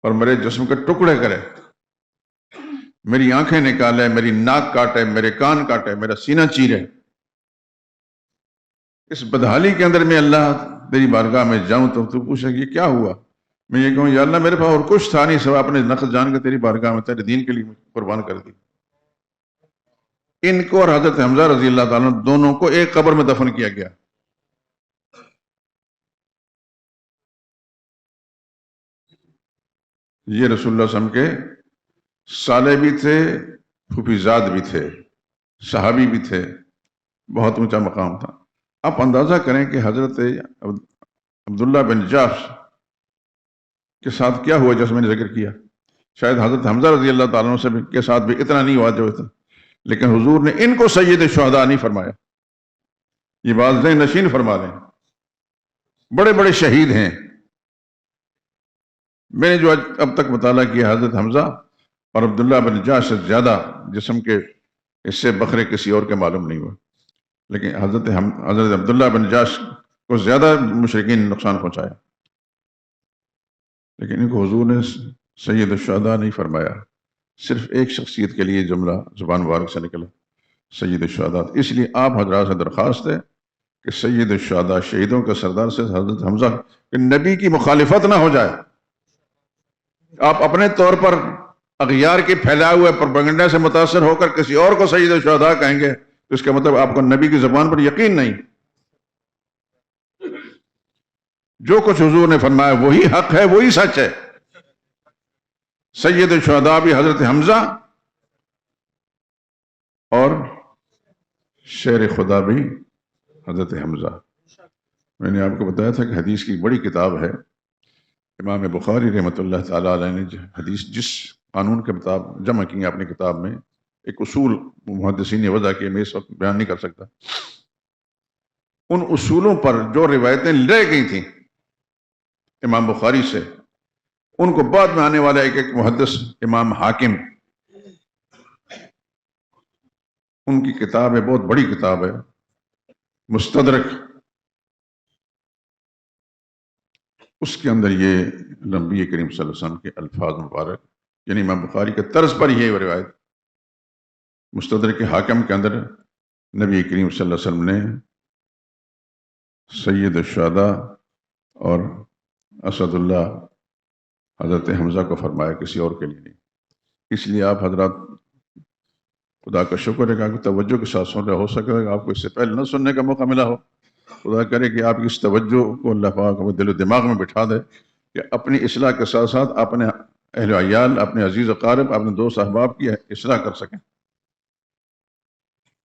اور میرے جسم کے ٹکڑے کرے، میری آنکھیں نکالے، میری ناک کاٹے، میرے کان کاٹے، میرا سینہ چیرے، اس بدحالی کے اندر میں اللہ تیری بارگاہ میں جاؤں تو پوچھے کہ یہ کیا ہوا؟ میں یہ کہوں یا اللہ میرے پاس اور کچھ تھا نہیں سوا اپنے نقص جان کے تیری بارگاہ میں تیرے دین کے لیے قربان کر دی۔ ان کو اور حضرت حمزہ رضی اللہ تعالیٰ دونوں کو ایک قبر میں دفن کیا گیا۔ یہ رسول اللہ صلی اللہ علیہ وسلم کے صالح بھی تھے، حفیظات بھی تھے، صحابی بھی تھے، بہت اونچا مقام تھا۔ آپ اندازہ کریں کہ حضرت عبداللہ بن جاش کے ساتھ کیا ہوا جیسے میں نے ذکر کیا۔ شاید حضرت حمزہ رضی اللہ تعالیٰ عنہ سے کے ساتھ بھی اتنا نہیں ہوا جو اتنا، لیکن حضور نے ان کو سید شہداء نہیں فرمایا، یہ بات ذہن نشین فرما لیں۔ بڑے بڑے شہید ہیں۔ میں نے جو اب تک مطالعہ کیا، حضرت حمزہ اور عبداللہ بن جاش سے زیادہ جسم کے اس سے بکھرے کسی اور کے معلوم نہیں ہوا، لیکن حضرت عبداللہ بن جاش کو زیادہ مشرکین نے نقصان پہنچایا، لیکن ان کو حضور نے سید الشہداء نہیں فرمایا۔ صرف ایک شخصیت کے لیے جملہ زبان مبارک سے نکلا، سید الشہداء۔ اس لیے آپ حضرات سے درخواست ہے کہ سید الشہداء، شہیدوں کا سردار سے حضرت حمزہ کہ نبی کی مخالفت نہ ہو جائے۔ آپ اپنے طور پر اغیار کے پھیلائے ہوئے پروپیگنڈا سے متاثر ہو کر کسی اور کو سید الشہداء کہیں گے تو اس کا مطلب آپ کو نبی کی زبان پر یقین نہیں۔ جو کچھ حضور نے فرمایا وہی حق ہے، وہی سچ ہے۔ سید الشہداء بھی حضرت حمزہ اور شیر خدا بھی حضرت حمزہ۔ میں نے آپ کو بتایا تھا کہ حدیث کی بڑی کتاب ہے، امام بخاری رحمۃ اللہ تعالیٰ علیہ نے حدیث جس قانون کے کتاب جمع کی ہیں اپنی کتاب میں، ایک اصول محدثین نے وضع کیے، میں اس وقت بیان نہیں کر سکتا۔ ان اصولوں پر جو روایتیں لے گئی تھیں امام بخاری سے، ان کو بعد میں آنے والا ایک محدث امام حاکم، ان کی کتاب ہے، بہت بڑی کتاب ہے، مستدرک، اس کے اندر یہ نبی کریم صلی اللہ علیہ وسلم کے الفاظ مبارک، یعنی امام بخاری کے طرز پر یہ روایت، مستدرک حاکم کے اندر نبی کریم صلی اللہ علیہ وسلم نے سید الشہداء اور اسد اللہ حضرت حمزہ کو فرمایا، کسی اور کے لیے نہیں۔ اس لیے آپ حضرات خدا کا شکر ہے کہ آپ کی توجہ کے ساتھ سن رہے، ہو سکے گا آپ کو اس سے پہلے نہ سننے کا موقع ملا ہو۔ خدا کرے کہ آپ کی اس توجہ کو اللہ پاک دل و دماغ میں بٹھا دے کہ اپنی اصلاح کے ساتھ ساتھ اپنے اہل و عیال، اپنے عزیز اقارب، اپنے دوست احباب کی اصلاح کر سکیں۔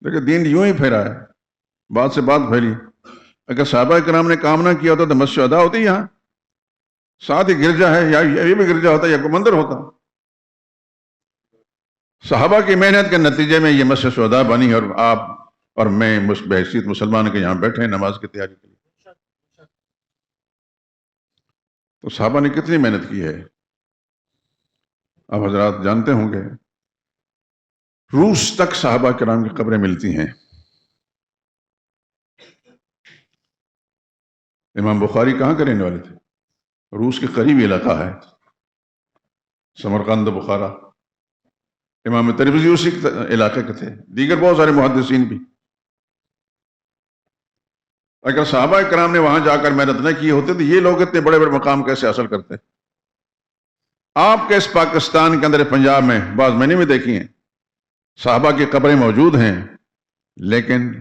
دیکھیں دین یوں ہی پھیرا ہے، بات سے بات پھیلی۔ اگر صحابہ کرام نے کام نہ کیا ہوتا تو مسجد شہداء ہوتی یہاں، ساتھ ہی گرجا ہے، یا یہ بھی گرجا ہوتا یا کوئی مندر ہوتا۔ صحابہ کی محنت کے نتیجے میں یہ مسجد شہداء بنی، اور آپ اور میں بحیثیت مسلمان کے یہاں بیٹھے ہیں نماز کی تیاری کے لیے۔ تو صحابہ نے کتنی محنت کی ہے آپ حضرات جانتے ہوں گے۔ روس تک صحابہ کرام کی قبریں ملتی ہیں۔ امام بخاری کہاں کے رہنے والے تھے؟ روس کے قریبی علاقہ ہے، سمرقند بخارا۔ امام ترمذی اسی علاقے کے تھے، دیگر بہت سارے محدثین بھی۔ اگر صحابہ کرام نے وہاں جا کر محنت نہ کی ہوتے تو یہ لوگ اتنے بڑے بڑے مقام کیسے حاصل کرتے؟ آپ کے اس پاکستان کے اندر پنجاب میں بعض میں نے بھی دیکھی ہیں، صحابہ کی قبریں موجود ہیں، لیکن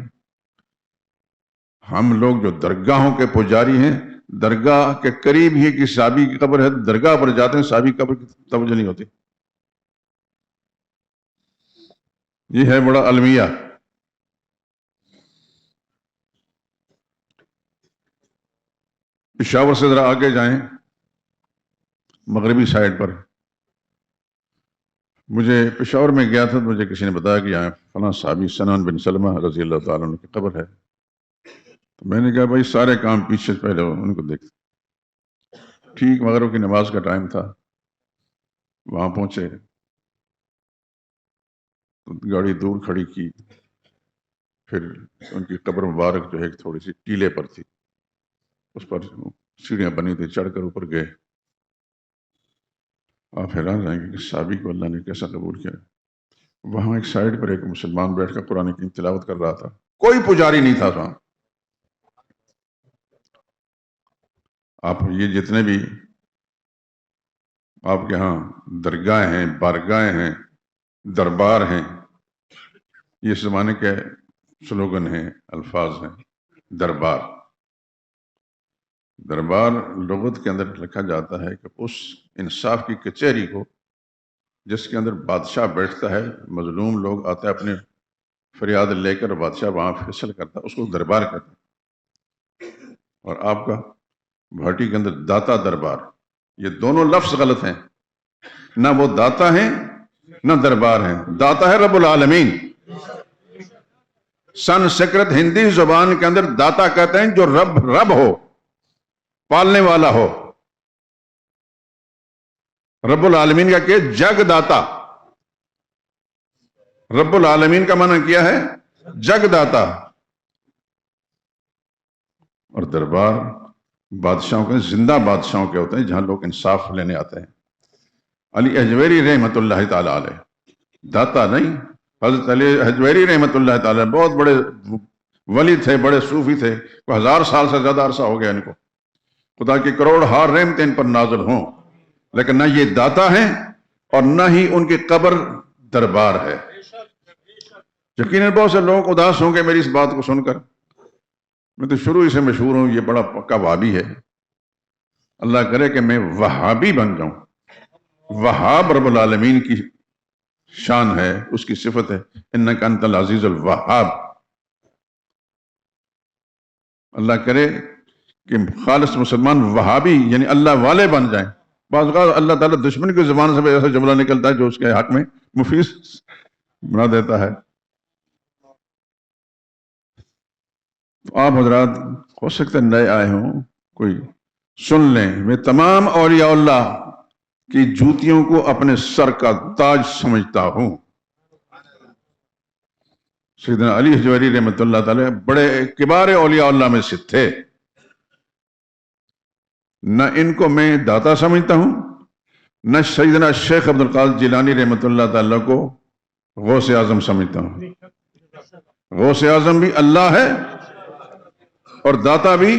ہم لوگ جو درگاہوں کے پجاری ہیں، درگاہ کے قریب ہی کی صحابی کی قبر ہے، درگاہ پر جاتے ہیں، صحابی کی قبر کی توجہ نہیں ہوتی۔ یہ ہے بڑا المیہ۔ پشاور سے ذرا آگے جائیں، مغربی سائڈ پر، مجھے پشاور میں گیا تھا تو مجھے کسی نے بتایا کہ یہاں فلاں صحابی سنان بن سلمہ رضی اللہ تعالیٰ عنہ کی قبر ہے۔ تو میں نے کہا بھائی سارے کام پیچھے پہلے ان کو دیکھتے۔ ٹھیک مغرب کی نماز کا ٹائم تھا، وہاں پہنچے تو گاڑی دور کھڑی کی، پھر ان کی قبر مبارک جو ہے تھوڑی سی ٹیلے پر تھی، اس پر سیڑھیاں بنی تھی، چڑھ کر اوپر گئے۔ آپ حیران رہیں گے کہ صحابی کو اللہ نے کیسا قبول کیا۔ وہاں ایک سائڈ پر ایک مسلمان بیٹھ کر قرآن کی تلاوت کر رہا تھا، کوئی پجاری نہیں تھا وہاں۔ آپ یہ جتنے بھی آپ کے ہاں درگاہیں ہیں، بارگاہیں ہیں، دربار ہیں، یہ اس زمانے کے سلوگن ہیں، الفاظ ہیں۔ دربار، دربار لغت کے اندر لکھا جاتا ہے کہ اس انصاف کی کچہری کو جس کے اندر بادشاہ بیٹھتا ہے، مظلوم لوگ آتے ہیں اپنے فریاد لے کر، بادشاہ وہاں فیصل کرتا ہے، اس کو دربار کہتا ہے۔ اور آپ کا بھاٹی کے اندر داتا دربار، یہ دونوں لفظ غلط ہیں، نہ وہ داتا ہیں نہ دربار ہیں۔ داتا ہے رب العالمین، سنسکرت ہندی زبان کے اندر داتا کہتے ہیں جو رب ہو، پالنے والا ہو۔ رب العالمین کا کہ جگ داتا، رب العالمین کا معنی کیا ہے؟ جگ داتا۔ اور دربار بادشاہوں کے، زندہ بادشاہوں کے ہوتے ہیں، جہاں لوگ انصاف لینے آتے ہیں۔ علی اجویری رحمت اللہ تعالی علیہ، داتا نہیں، حضرت علی اجویری رحمت اللہ تعالی بہت بڑے ولی تھے، بڑے صوفی تھے، 1000 سال سے زیادہ عرصہ ہو گیا ان کو، خدا کی کروڑ ہار رحمتیں ان پر نازل ہوں، لیکن نہ یہ داتا ہیں اور نہ ہی ان کی قبر دربار ہے۔ یقیناً بہت سے لوگ اداس ہوں گے میری اس بات کو سن کر، میں تو شروع ہی سے مشہور ہوں، یہ بڑا پکا وہابی ہے۔ اللہ کرے کہ میں وہابی بن جاؤں۔ وہاب رب العالمین کی شان ہے، اس کی صفت ہے، انک انت العزیز الوہاب۔ اللہ کرے کہ خالص مسلمان وہابی یعنی اللہ والے بن جائیں۔ بعض اوقات اللہ تعالیٰ دشمن کی زبان سے ایسا جملہ نکلتا ہے جو اس کے حق میں مفید بنا دیتا ہے۔ آپ حضرات ہو سکتا ہے نئے آئے ہوں، کوئی سن لیں، میں تمام اولیاء اللہ کی جوتیوں کو اپنے سر کا تاج سمجھتا ہوں۔ سیدنا علی حجویری رحمۃ اللہ تعالی بڑے کبار اولیاء اللہ میں سے تھے، نہ ان کو میں داتا سمجھتا ہوں، نہ سیدنا شیخ عبد القادر جیلانی رحمۃ اللہ تعالی کو غوث اعظم سمجھتا ہوں۔ غوث اعظم بھی اللہ ہے اور داتا بھی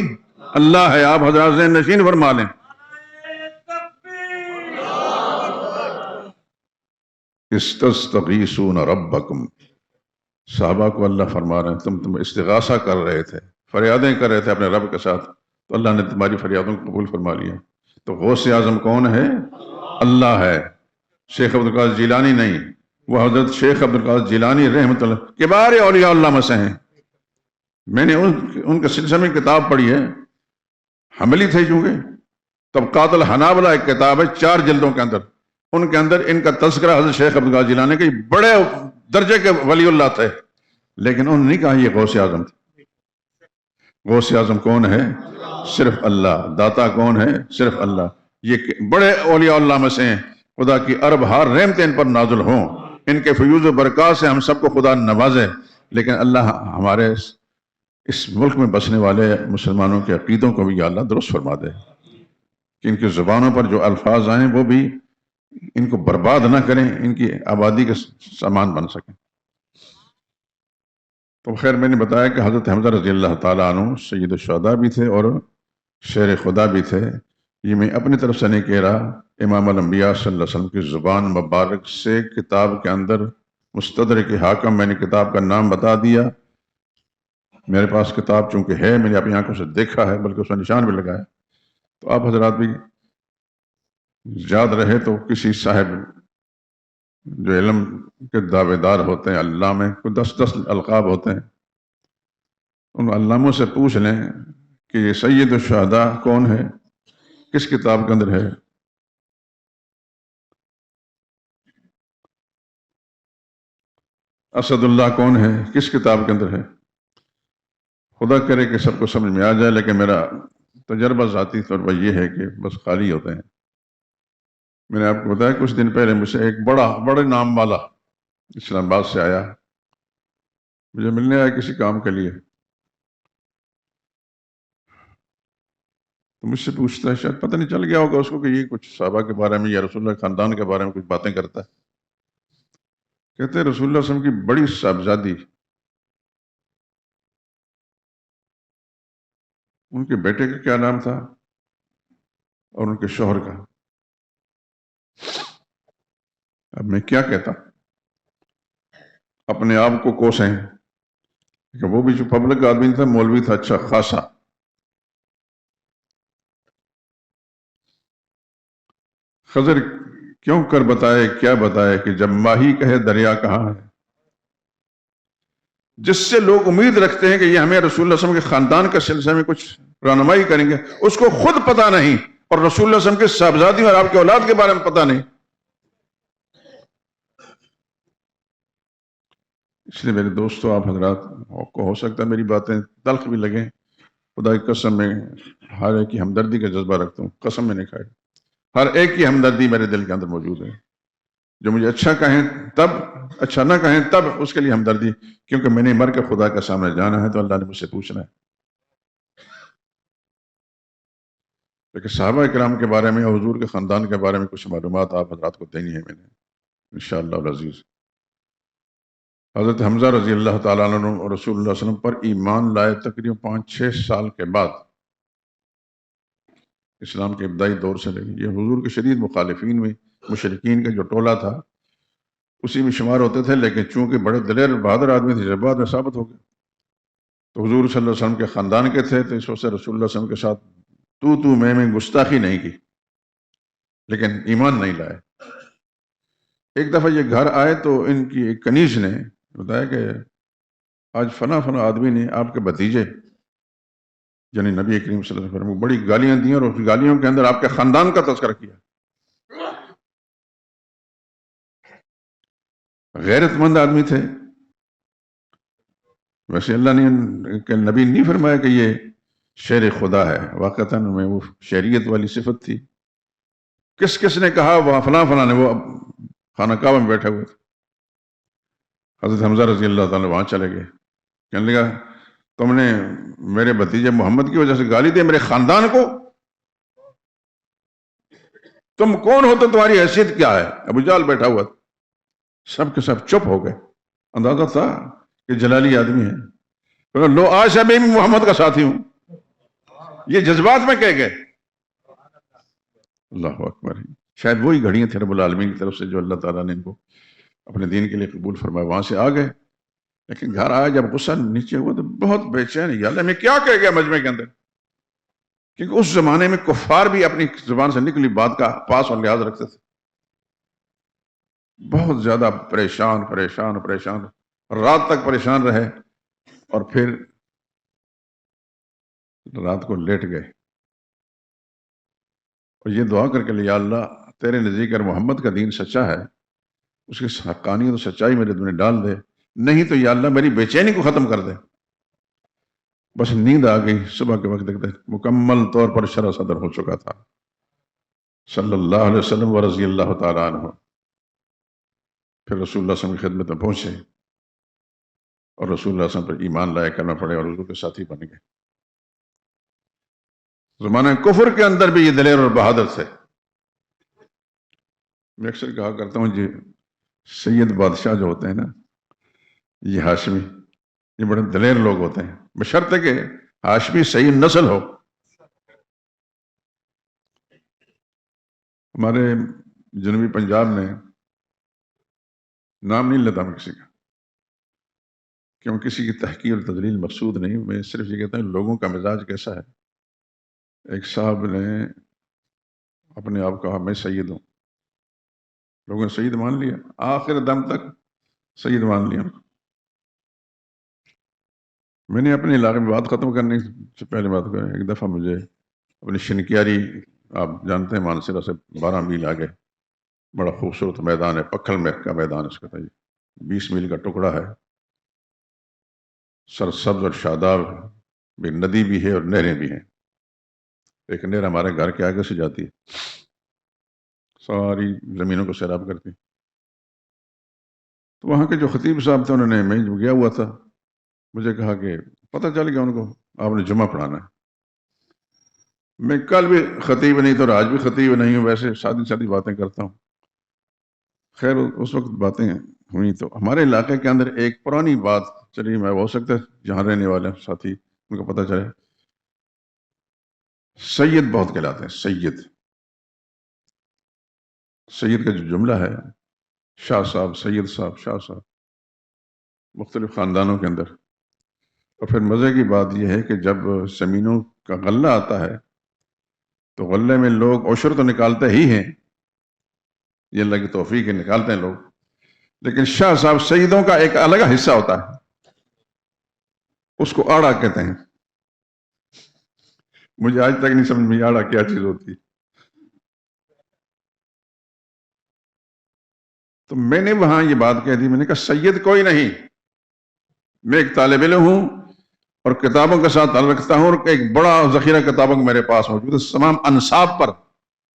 اللہ ہے۔ آپ حضرات ذہن نشین فرما لیں۔ استستغیثون ربکم، صحابہ کو اللہ فرما رہے ہیں تم استغاثہ کر رہے تھے، فریادیں کر رہے تھے اپنے رب کے ساتھ، تو اللہ نے تمہاری فریادوں کو قبول فرما لیا۔ تو غوث اعظم کون ہے؟ اللہ ہے، شیخ عبد القادر جیلانی نہیں۔ وہ حضرت شیخ عبد القادر جیلانی رحمۃ اللہ کبار اولیاء اللہ میں سے ہیں۔ میں نے ان کے سلسلے میں کتاب پڑھی ہے، حملی تھے چونکہ، طبقات الحنابلہ ایک کتاب ہے 4 جلدوں کے اندر، ان کے اندر ان کا تذکرہ حضرت شیخ عبد القادر جیلانی کے بڑے درجے کے ولی اللہ تھے، لیکن انہوں نے نہیں کہا یہ غوث اعظم تھے۔ غوث اعظم کون ہے؟ صرف اللہ۔ داتا کون ہے؟ صرف اللہ۔ یہ بڑے اولیاء اللہ میں سے ہیں، خدا کی ارب ہار رحمتیں ان پر نازل ہوں، ان کے فیوز و برکات سے ہم سب کو خدا نوازے۔ لیکن اللہ ہمارے اس ملک میں بسنے والے مسلمانوں کے عقیدوں کو بھی یا اللہ درست فرما دے، کہ ان کی زبانوں پر جو الفاظ آئیں وہ بھی ان کو برباد نہ کریں، ان کی آبادی کے سامان بن سکیں۔ تو خیر میں نے بتایا کہ حضرت حمزہ رضی اللہ تعالیٰ عنہ سید الشہداء بھی تھے اور شیر خدا بھی تھے۔ یہ میں اپنی طرف سے نہیں کہہ رہا، امام الانبیاء صلی اللہ علیہ وسلم کی زبان مبارک سے کتاب کے اندر مستدرک حاکم، میں نے کتاب کا نام بتا دیا۔ میرے پاس کتاب چونکہ ہے، میں نے اپنی آنکھوں سے دیکھا ہے، بلکہ اس میں نشان بھی لگایا، تو آپ حضرات بھی یاد رہے تو کسی صاحب جو علم کے دعوے دار ہوتے ہیں، علامے کو 10 القاب ہوتے ہیں، ان علاموں سے پوچھ لیں کہ یہ سید الشہداء کون ہے، کس کتاب کے اندر ہے۔ اسد اللہ کون ہے، کس کتاب کے اندر ہے۔ خدا کرے کہ سب کو سمجھ میں آ جائے، لیکن میرا تجربہ ذاتی طور پر یہ ہے کہ بس خالی ہوتے ہیں۔ میں نے آپ کو بتایا کچھ دن پہلے مجھ سے ایک بڑے نام والا اسلام آباد سے آیا، مجھے ملنے آیا کسی کام کے لیے، تو مجھ سے پوچھتا ہے، شاید پتہ نہیں چل گیا ہوگا اس کو کہ یہ کچھ صحابہ کے بارے میں یا رسول اللہ خاندان کے بارے میں کچھ باتیں کرتا ہے۔ کہتے ہیں رسول اللہ صلی اللہ علیہ وسلم کی بڑی صاحبزادی، ان کے بیٹے کا کیا نام تھا اور ان کے شوہر کا۔ اب میں کیا کہتا، اپنے آپ کو کوسیں کہ وہ بھی جو پبلک آدمی تھا، مولوی تھا اچھا خاصا۔ خضر کیوں کر بتائے کیا بتائے کہ جب ماہی کہے دریا کہاں ہے. جس سے لوگ امید رکھتے ہیں کہ یہ ہمیں رسول اللہ صلی اللہ علیہ وسلم کے خاندان کا سلسلے میں کچھ رہنمائی کریں گے، اس کو خود پتہ نہیں، اور رسول اللہ صلی اللہ علیہ وسلم کے صاحبزادی اور آپ کے اولاد کے بارے میں پتہ نہیں. اس لیے میرے دوستو، آپ حضرات کو ہو سکتا ہے میری باتیں تلخ بھی لگیں، خدا کی قسم میں ہر ایک کی ہمدردی کا جذبہ رکھتا ہوں، قسم میں نہیں کھائی، ہر ایک کی ہمدردی میرے دل کے اندر موجود ہے. جو مجھے اچھا کہیں تب، اچھا نہ کہیں تب، اس کے لیے ہمدردی، کیونکہ میں نے مر کے خدا کے سامنے جانا ہے تو اللہ نے مجھ سے پوچھنا ہے. لیکن صحابہ اکرام کے بارے میں، حضور کے خاندان کے بارے میں کچھ معلومات آپ حضرات کو دینی ہے میں نے انشاءاللہ العزیز. حضرت حمزہ رضی اللہ تعالیٰ عنہ اور رسول اللہ صلی اللہ علیہ وسلم پر ایمان لائے تقریباً 5-6 سال کے بعد، اسلام کے ابتدائی دور سے لے. یہ حضور کے شدید مخالفین میں، مشرکین کا جو ٹولہ تھا اسی میں شمار ہوتے تھے، لیکن چونکہ بڑے دلیر اور بہادر آدمی تھے، جب بعد میں ثابت ہو گئے تو حضور صلی اللہ علیہ وسلم کے خاندان کے تھے، تو اس وجہ سے رسول اللہ صلی اللہ علیہ وسلم کے ساتھ تو میں گستاخی نہیں کی، لیکن ایمان نہیں لائے. ایک دفعہ یہ گھر آئے تو ان کی ایک کنیز نے بتایا کہ آج فلاں آدمی نے آپ کے بھتیجے یعنی نبی کریم صلی اللہ علیہ وسلم کو بڑی گالیاں دی، اور اس گالیوں کے اندر آپ کے خاندان کا تذکرہ کیا. غیرت مند آدمی تھے. ویسے اللہ نے کہ نبی نہیں فرمایا کہ یہ شیر خدا ہے، واقعتاً میں وہ شریعت والی صفت تھی. کس نے کہا؟ وہ فلاں نے، وہ خانہ کعبہ میں بیٹھے ہوئے تھے. حضرت حمزہ رضی اللہ تعالیٰ وہاں چلے گئے، کہنے لگا تم نے میرے بھتیجے محمد کی وجہ سے گالی دی میرے خاندان کو، تم کون ہو تو تمہاری حیثیت کیا ہے؟ ابو جہل بیٹھا ہوا تھا. سب کے سب چپ ہو گئے. اندازہ تھا کہ جلالی آدمی ہے. لو آج سے میں محمد کا ساتھی ہوں، یہ جذبات میں کہہ گئے. اللہ اکبر. شاید وہی گھڑیاں تھے رب العالمین کی طرف سے جو اللہ تعالیٰ نے ان کو اپنے دین کے لیے قبول فرمایا. وہاں سے آ گئے، لیکن گھر آیا جب غصہ نیچے ہوا تو بہت بے چین، یا اللہ میں کیا کہہ گیا مجمع کے اندر. کیونکہ اس زمانے میں کفار بھی اپنی زبان سے نکلی بات کا پاس اور لحاظ رکھتے تھے. بہت زیادہ پریشان، رات تک پریشان رہے، اور پھر رات کو لیٹ گئے اور یہ دعا کر کے یا اللہ تیرے نزدیک اگر محمد کا دین سچا ہے، اس کی حقانیت اور سچائی میرے دل میں ڈال دے، نہیں تو یا اللہ میری بے چینی کو ختم کر دے. بس نیند آ گئی. صبح کے وقت دیکھتے مکمل طور پر شرح صدر ہو چکا تھا صلی اللہ علیہ وسلم و رضی اللہ تعالیٰ عنہ. پھر رسول اللہ صلی اللہ علیہ وسلم کی خدمت میں پہنچے اور رسول اللہ صلی اللہ علیہ وسلم پر ایمان لائے کرنا پڑے اور حضور کے ساتھی بن گئے. زمانہ کفر کے اندر بھی یہ دلیر اور بہادر تھے. میں اکثر کہا کرتا ہوں جی سید بادشاہ جو ہوتے ہیں نا، یہ ہاشمی، یہ بڑے دلیر لوگ ہوتے ہیں، بشرط کہ ہاشمی صحیح نسل ہو. ہمارے جنوبی پنجاب میں، نام نہیں لیتا میں کسی کا، کیوں کسی کی تحقیر اور تذلیل مقصود نہیں، میں صرف یہ کہتا ہوں لوگوں کا مزاج کیسا ہے. ایک صاحب نے اپنے آپ کہا میں سید ہوں، لوگوں نے سید مان لیا، آخر دم تک سید مان لیا. میں نے اپنے علاقے میں بات ختم کرنے سے پہلے بات کریں، ایک دفعہ مجھے اپنی شنکیاری، آپ جانتے ہیں مانسرا سے 12 میل آگے بڑا خوبصورت میدان ہے، پکھل میں کا میدان اس کا تھا، 20 میل کا ٹکڑا ہے، سرسبز اور شاداب بھی، ندی بھی ہے اور نہریں بھی ہیں. ایک نہر ہمارے گھر کے آگے سے جاتی ہے، ساری زمینوں کو سیراب کرتی. تو وہاں کے جو خطیب صاحب تھے، انہوں نے، میں جو گیا ہوا تھا، مجھے کہا کہ پتہ چل گیا ان کو آپ نے جمعہ پڑھانا ہے. میں کل بھی خطیب نہیں تو آج بھی خطیب نہیں ہوں، ویسے سادی باتیں کرتا ہوں. خیر اس وقت باتیں ہوئی تو ہمارے علاقے کے اندر ایک پرانی بات چلی، میں ہو سکتا ہے جہاں رہنے والے ساتھی ان کو پتہ چلے. سید بہت کہلاتے ہیں، سید کا جو جملہ ہے، شاہ صاحب، سید صاحب، شاہ صاحب، مختلف خاندانوں کے اندر. اور پھر مزے کی بات یہ ہے کہ جب زمینوں کا غلہ آتا ہے تو غلے میں لوگ عشر تو نکالتے ہی ہیں، یہ اللہ کی توفیق ہے، نکالتے ہیں لوگ. لیکن شاہ صاحب سیدوں کا ایک الگ حصہ ہوتا ہے، اس کو آڑا کہتے ہیں. مجھے آج تک نہیں سمجھ میں آڑا کیا چیز ہوتی ہے. تو میں نے وہاں یہ بات کہہ دی، میں نے کہا سید کوئی نہیں، میں ایک طالب علم ہوں اور کتابوں کے ساتھ تعلق رکھتا ہوں، اور ایک بڑا ذخیرہ کتابوں کا میرے پاس موجود ہے. تمام انساب پر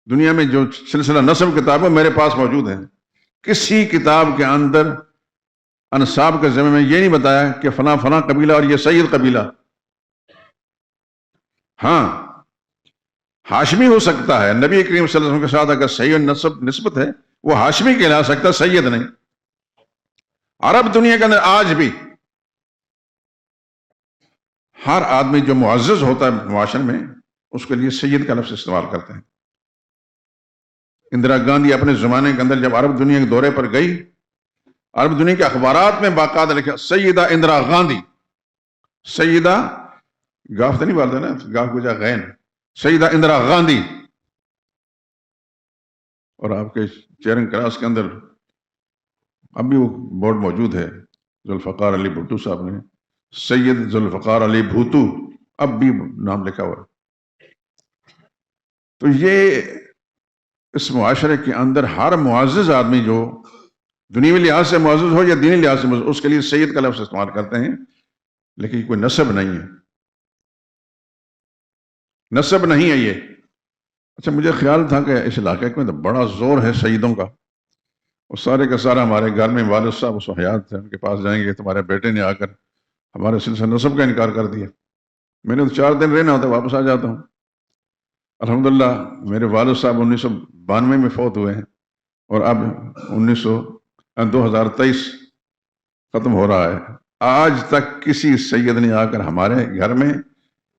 دنیا میں جو سلسلہ نسب کتابیں میرے پاس موجود ہیں، کسی کتاب کے اندر انساب کے ضمن میں یہ نہیں بتایا کہ فلاں فلاں قبیلہ اور یہ سید قبیلہ. ہاں ہاشمی ہو سکتا ہے، نبی کریم صلی اللہ علیہ وسلم کے ساتھ اگر سید نسبت ہے وہ ہاشمی کہلا سکتا، سید نہیں. عرب دنیا کے اندر آج بھی ہر آدمی جو معزز ہوتا ہے معاشرے میں اس کے لیے سید کا لفظ استعمال کرتے ہیں. اندرا گاندھی اپنے زمانے کے اندر جب عرب دنیا کے دورے پر گئی، عرب دنیا کے اخبارات میں باقاعدہ لکھا سیدہ اندرا گاندھی. سیدہ گاف تو نہیں بولتے نا، گاف کو جا غین، سیدہ اندرا گاندھی. اور آپ کے چیرنگ کراس کے اندر اب بھی وہ بورڈ موجود ہے، ذوالفقار علی بھٹو صاحب نے، سید ذوالفقار علی بھوتو، اب بھی نام لکھا ہوا. تو یہ اس معاشرے کے اندر ہر معزز آدمی جو دنیوی لحاظ سے معزز ہو یا دینی لحاظ سے معزز، اس کے لیے سید کا لفظ استعمال کرتے ہیں. لیکن کوئی نسب نہیں ہے، نسب نہیں ہے یہ. اچھا مجھے خیال تھا کہ اس علاقے میں تو بڑا زور ہے سیدوں کا، اور سارے کا سارا ہمارے گھر میں والد صاحب اس حیات تھے، ان کے پاس جائیں گے تمہارے بیٹے نے آ کر ہمارے سلسلہ نسب کا انکار کر دیا. میں نے تو 4 دن رہنا ہوتا، واپس آ جاتا ہوں. الحمدللہ میرے والد صاحب 1992 میں فوت ہوئے ہیں، اور اب 2023 ختم ہو رہا ہے. آج تک کسی سید نے آ کر ہمارے گھر میں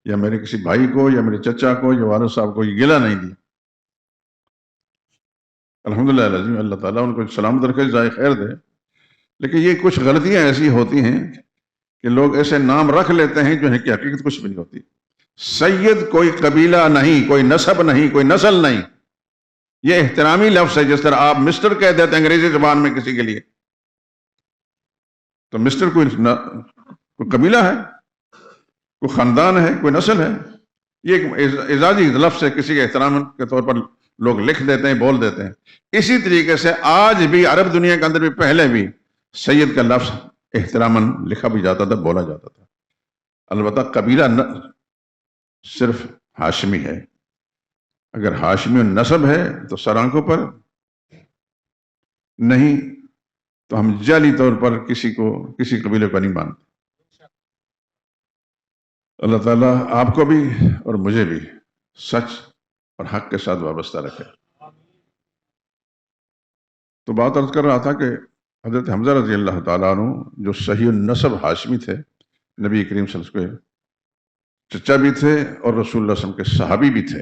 یا میرے کسی بھائی کو یا میرے چچا کو یا والد صاحب کو یہ گلہ نہیں دیا. الحمدللہ العظیم، اللہ تعالیٰ ان کو سلامت رکھے، جزائے خیر دے. لیکن یہ کچھ غلطیاں ایسی ہوتی ہیں کہ لوگ ایسے نام رکھ لیتے ہیں جو کی حقیقت کچھ بھی نہیں ہوتی. سید کوئی قبیلہ نہیں، کوئی نسب نہیں، کوئی نسل نہیں. یہ احترامی لفظ ہے. جس طرح آپ مسٹر کہہ دیتے ہیں انگریزی زبان میں کسی کے لیے، تو مسٹر کوئی قبیلہ ہے، کوئی خاندان ہے، کوئی نسل ہے. یہ ایک اعزازی لفظ ہے، کسی کے احترام کے طور پر لوگ لکھ دیتے ہیں، بول دیتے ہیں. اسی طریقے سے آج بھی عرب دنیا کے اندر بھی پہلے بھی سید کا لفظ احتراماً لکھا بھی جاتا تھا، بولا جاتا تھا. البتہ قبیلہ صرف ہاشمی ہے. اگر ہاشمی نسب ہے تو سر آنکھوں پر، نہیں تو ہم جعلی طور پر کسی قبیلے کو نہیں مانتے. اللہ تعالیٰ آپ کو بھی اور مجھے بھی سچ اور حق کے ساتھ وابستہ رکھے. تو بات عرض کر رہا تھا کہ حضرت حمزہ رضی اللہ تعالیٰ عنہ جو صحیح النسب ہاشمی تھے، نبی کریم صلی اللہ علیہ وسلم کے چچا بھی تھے اور رسول اللہ صلی اللہ علیہ وسلم کے صحابی بھی تھے.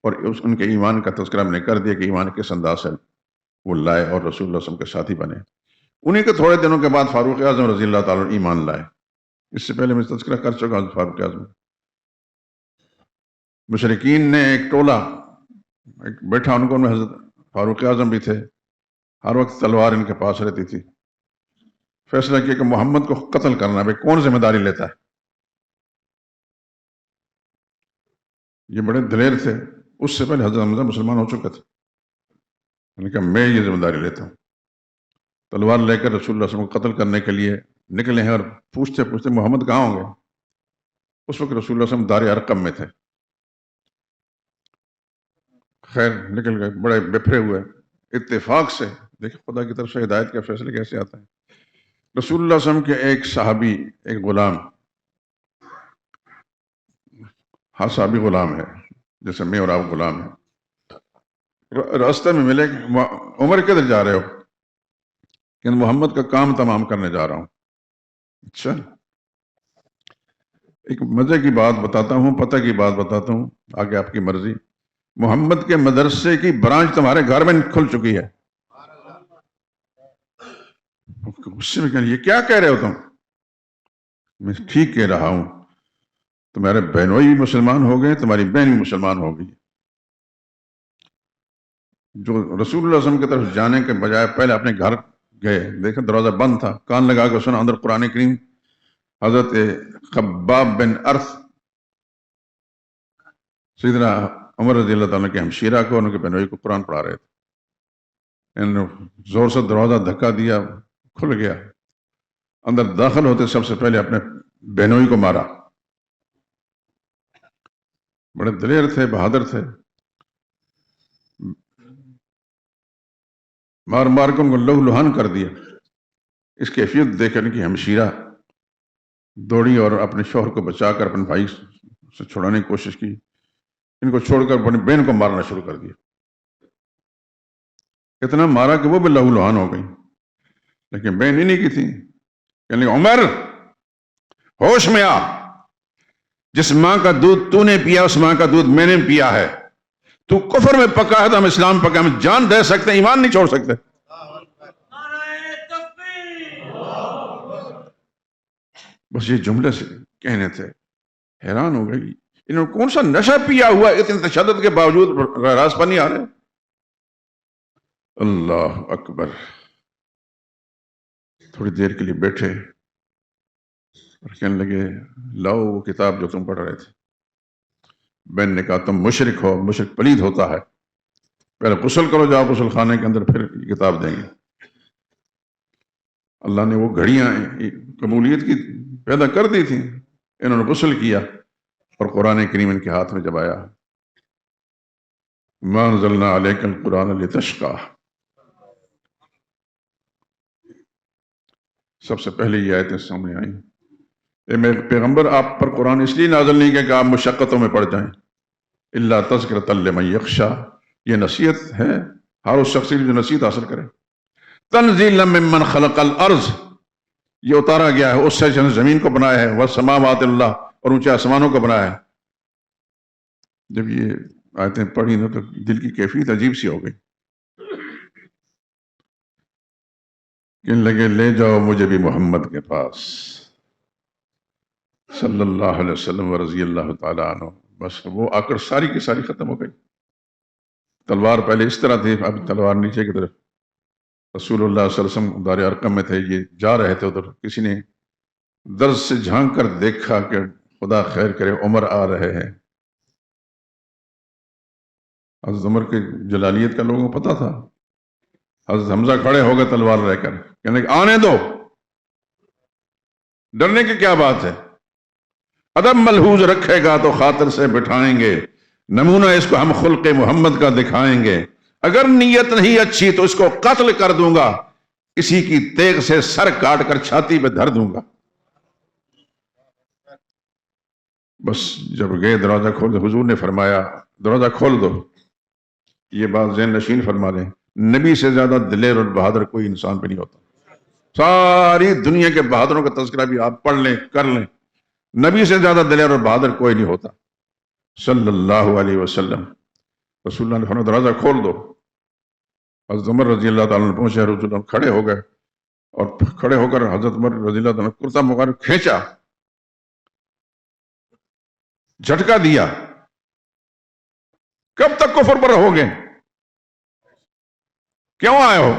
اور ان کے ایمان کا تذکرہ میں نے کر دیا کہ ایمان کس انداز سے وہ لائے اور رسول اللہ صلی اللہ علیہ وسلم کے ساتھی بنے. انہیں کے تھوڑے دنوں کے بعد فاروق اعظم رضی اللہ تعالیٰ عنہ ایمان لائے. اس سے پہلے میں تذکرہ کر چکا ہوں. فاروق اعظم مشرکین نے ایک ٹولہ بیٹھا، ان کو ان میں حضرت فاروق اعظم بھی تھے، ہر وقت تلوار ان کے پاس رہتی تھی. فیصلہ کیا کہ محمد کو قتل کرنا، بھائی کون ذمہ داری لیتا ہے. یہ بڑے دلیر تھے. اس سے پہلے حضرت حمزہ مسلمان ہو چکے تھے. میں نے کہا میں یہ ذمہ داری لیتا ہوں. تلوار لے کر رسول اللہ صلی اللہ علیہ وسلم کو قتل کرنے کے لیے نکلے ہیں، اور پوچھتے پوچھتے محمد کہاں ہوں گے. اس وقت رسول اللہ صلی اللہ علیہ وسلم دار ارقم میں تھے. خیر نکل گئے بڑے بپھرے ہوئے. اتفاق سے دیکھیں خدا کی طرف سے ہدایت کے فیصلے کیسے آتے ہیں. رسول اللہ صلی اللہ علیہ وسلم کے ایک صحابی، ایک غلام، ہاں صحابی غلام ہے جیسے میں اور آپ غلام ہیں، راستے میں ملے کہ عمر کدھر جا رہے ہو؟ کہ محمد کا کام تمام کرنے جا رہا ہوں. اچھا، ایک مزے کی بات بتاتا ہوں، پتہ کی بات بتاتا ہوں، آگے آپ کی مرضی. محمد کے مدرسے کی برانچ تمہارے گھر میں کھل چکی ہے. غصے میں کہنے یہ کیا کہہ رہے ہو تم؟ میں ٹھیک کہہ رہا ہوں، تمہارے بہنوئی بھی مسلمان ہو گئے، تمہاری بہن بھی مسلمان ہو گئی. جو رسول اللہ صلی اللہ علیہ وسلم کی طرف جانے کے بجائے پہلے اپنے گھر گئے، دیکھا دروازہ بند تھا، کان لگا کے سنا، اندر قرآن کریم حضرت خباب بن ارث سیدنا عمر رضی اللہ تعالیٰ کے ہمشیرہ کو، ان کے بہنوئی کو قرآن پڑھا رہے تھے، انہوں نے زور سے دروازہ دھکا دیا، کھل گیا، اندر داخل ہوتے سب سے پہلے اپنے بہنوئی کو مارا۔ بڑے دلیر تھے، بہادر تھے، مار مار کے ان کو لہو لہان کر دیا۔ اس کیفیت دیکھ کر ان کی ہمشیرہ دوڑی اور اپنے شوہر کو بچا کر اپنے بھائی سے چھڑانے کی کوشش کی، ان کو چھوڑ کر اپنی بہن کو مارنا شروع کر دیا۔ اتنا مارا کہ وہ بھی لہو لہان ہو گئی، لیکن بہن انہی کی تھی۔ کہنے لگے عمر ہوش میں آ، جس ماں کا دودھ تو نے پیا اس ماں کا دودھ میں نے پیا ہے، تو کفر میں پکا ہے تو ہم اسلام پکا، ہم جان دے سکتے ہیں، ایمان نہیں چھوڑ سکتے۔ بس یہ جملے سے کہنے تھے، حیران ہو گئی انہوں نے کون سا نشہ پیا ہوا اتنے تشدد کے باوجود راست پر نہیں آ رہے۔ اللہ اکبر۔ تھوڑی دیر کے لیے بیٹھے اور کہنے لگے لاؤ وہ کتاب جو تم پڑھ رہے تھے۔ بہن نے کہا تم مشرک ہو، مشرک پلید ہوتا ہے، پہلے غسل کرو، جاؤ غسل خانے کے اندر، پھر یہ کتاب دیں گے۔ اللہ نے وہ گھڑیاں قبولیت کی پیدا کر دی تھی، انہوں نے غسل کیا اور قرآن کریم ان کے ہاتھ میں جب آیا، ما انزلنا علیک القرآن لتشقی، سب سے پہلے یہ آیتیں سامنے آئیں، اے میرے پیغمبر آپ پر قرآن اس لیے نازل نہیں کیا کہ آپ مشقتوں میں پڑ جائیں، الا تذکرۃ لمن یخشی، یہ نصیحت ہے ہر اس شخص جو نصیحت حاصل کرے۔ تنزیلا ممن خلق الارض، یہ اتارا گیا ہے اس سے جس نے زمین کو بنایا ہے، والسماوات اللہ، اور اونچے آسمانوں کو بنایا ہے۔ جب یہ آیتیں پڑھی نا تو دل کی کیفیت عجیب سی ہو گئی، کہنے لگے لے جاؤ مجھے بھی محمد کے پاس صلی اللہ علیہ وسلم ورضی اللہ تعالیٰ عنہ۔ بس وہ آ کر ساری کی ساری ختم ہو گئی۔ تلوار پہلے اس طرح تھی، اب تلوار نیچے کی طرف۔ رسول اللہ صلی اللہ علیہ وسلم دار ارقم میں تھے، یہ جا رہے تھے ادھر، کسی نے درز سے جھانک کر دیکھا کہ خدا خیر کرے عمر آ رہے ہیں۔ حضرت عمر کے جلالیت کا لوگوں کو پتا تھا۔ حضرت حمزہ کھڑے ہو گئے تلوار لے کر، کہنے لگے آنے دو، ڈرنے کی کیا بات ہے، ادب ملحوظ رکھے گا تو خاطر سے بٹھائیں گے، نمونہ اس کو ہم خلق محمد کا دکھائیں گے، اگر نیت نہیں اچھی تو اس کو قتل کر دوں گا، کسی کی تیغ سے سر کاٹ کر چھاتی پہ دھر دوں گا۔ بس جب گئے دروازہ کھول دو، حضور نے فرمایا دروازہ کھول دو۔ یہ بات ذہن نشین فرما لیں، نبی سے زیادہ دلیر اور بہادر کوئی انسان پہ نہیں ہوتا۔ ساری دنیا کے بہادروں کا تذکرہ بھی آپ پڑھ لیں کر لیں، نبی سے زیادہ دلیر اور بہادر کوئی نہیں ہوتا صلی اللہ علیہ وسلم۔ رسول اللہ نے فرمایا دروازہ کھول دو۔ حضرت عمر رضی اللہ تعالیٰ نے پہنچے، رسول اللہ کھڑے ہو گئے، اور کھڑے ہو کر حضرت عمر رضی اللہ تعالیٰ نے کرتا مبارک کھینچا، جھٹکا دیا، کب تک کفر پر رہو گے، کیوں آئے ہو؟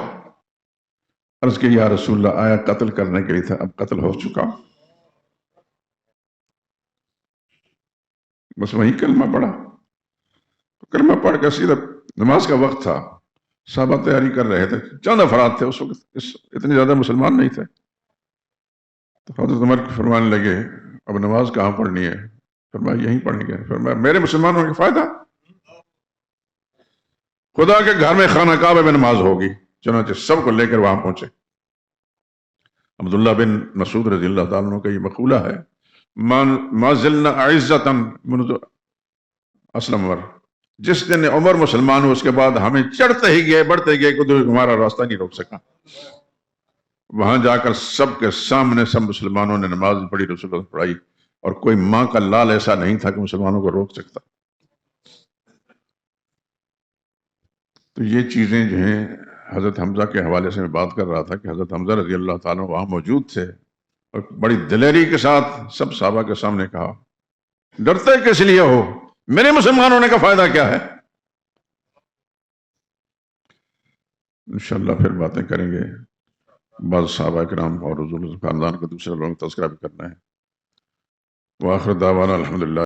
عرض کہ یا رسول اللہ آیا قتل کرنے کے لیے تھا، اب قتل ہو چکا۔ بس وہی کلمہ پڑھا، کلمہ پڑھ کر سیدھا نماز کا وقت تھا، صحابہ تیاری کر رہے تھے، چند افراد تھے اس وقت، اتنے زیادہ مسلمان نہیں تھے۔ تو حضرت عمر فرمانے لگے اب نماز کہاں پڑھنی ہے؟ فرمایا یہیں پڑھیں گے۔ فرمایا میرے مسلمانوں کا فائدہ، خدا کے گھر میں خانہ کعبہ میں نماز ہوگی۔ چنانچہ سب کو لے کر وہاں پہنچے۔ عبداللہ بن مسعود رضی اللہ تعالیٰ عنہ کا یہ مقولہ ہے، ما زلنا عزتا منذ اسلم عمر، جس دن عمر مسلمان ہو اس کے بعد ہمیں چڑھتے ہی گئے، بڑھتے گئے، کوئی ہمارا راستہ نہیں روک سکا۔ وہاں جا کر سب کے سامنے سب مسلمانوں نے نماز پڑھی، رسول اللہ پڑھائی، اور کوئی ماں کا لال ایسا نہیں تھا کہ مسلمانوں کو روک سکتا۔ تو یہ چیزیں جو ہیں حضرت حمزہ کے حوالے سے میں بات کر رہا تھا کہ حضرت حمزہ رضی اللہ تعالیٰ وہاں موجود تھے، اور بڑی دلیری کے ساتھ سب صحابہ کے سامنے کہا ڈرتے کس لیے ہو، میرے مسلمان ہونے کا فائدہ کیا ہے؟ انشاءاللہ پھر باتیں کریں گے، بعض صحابہ کرام اور حضور خاندان کا دوسرے لوگوں کا تذکرہ بھی کرنا ہے۔ وآخر دعوانا الحمدللہ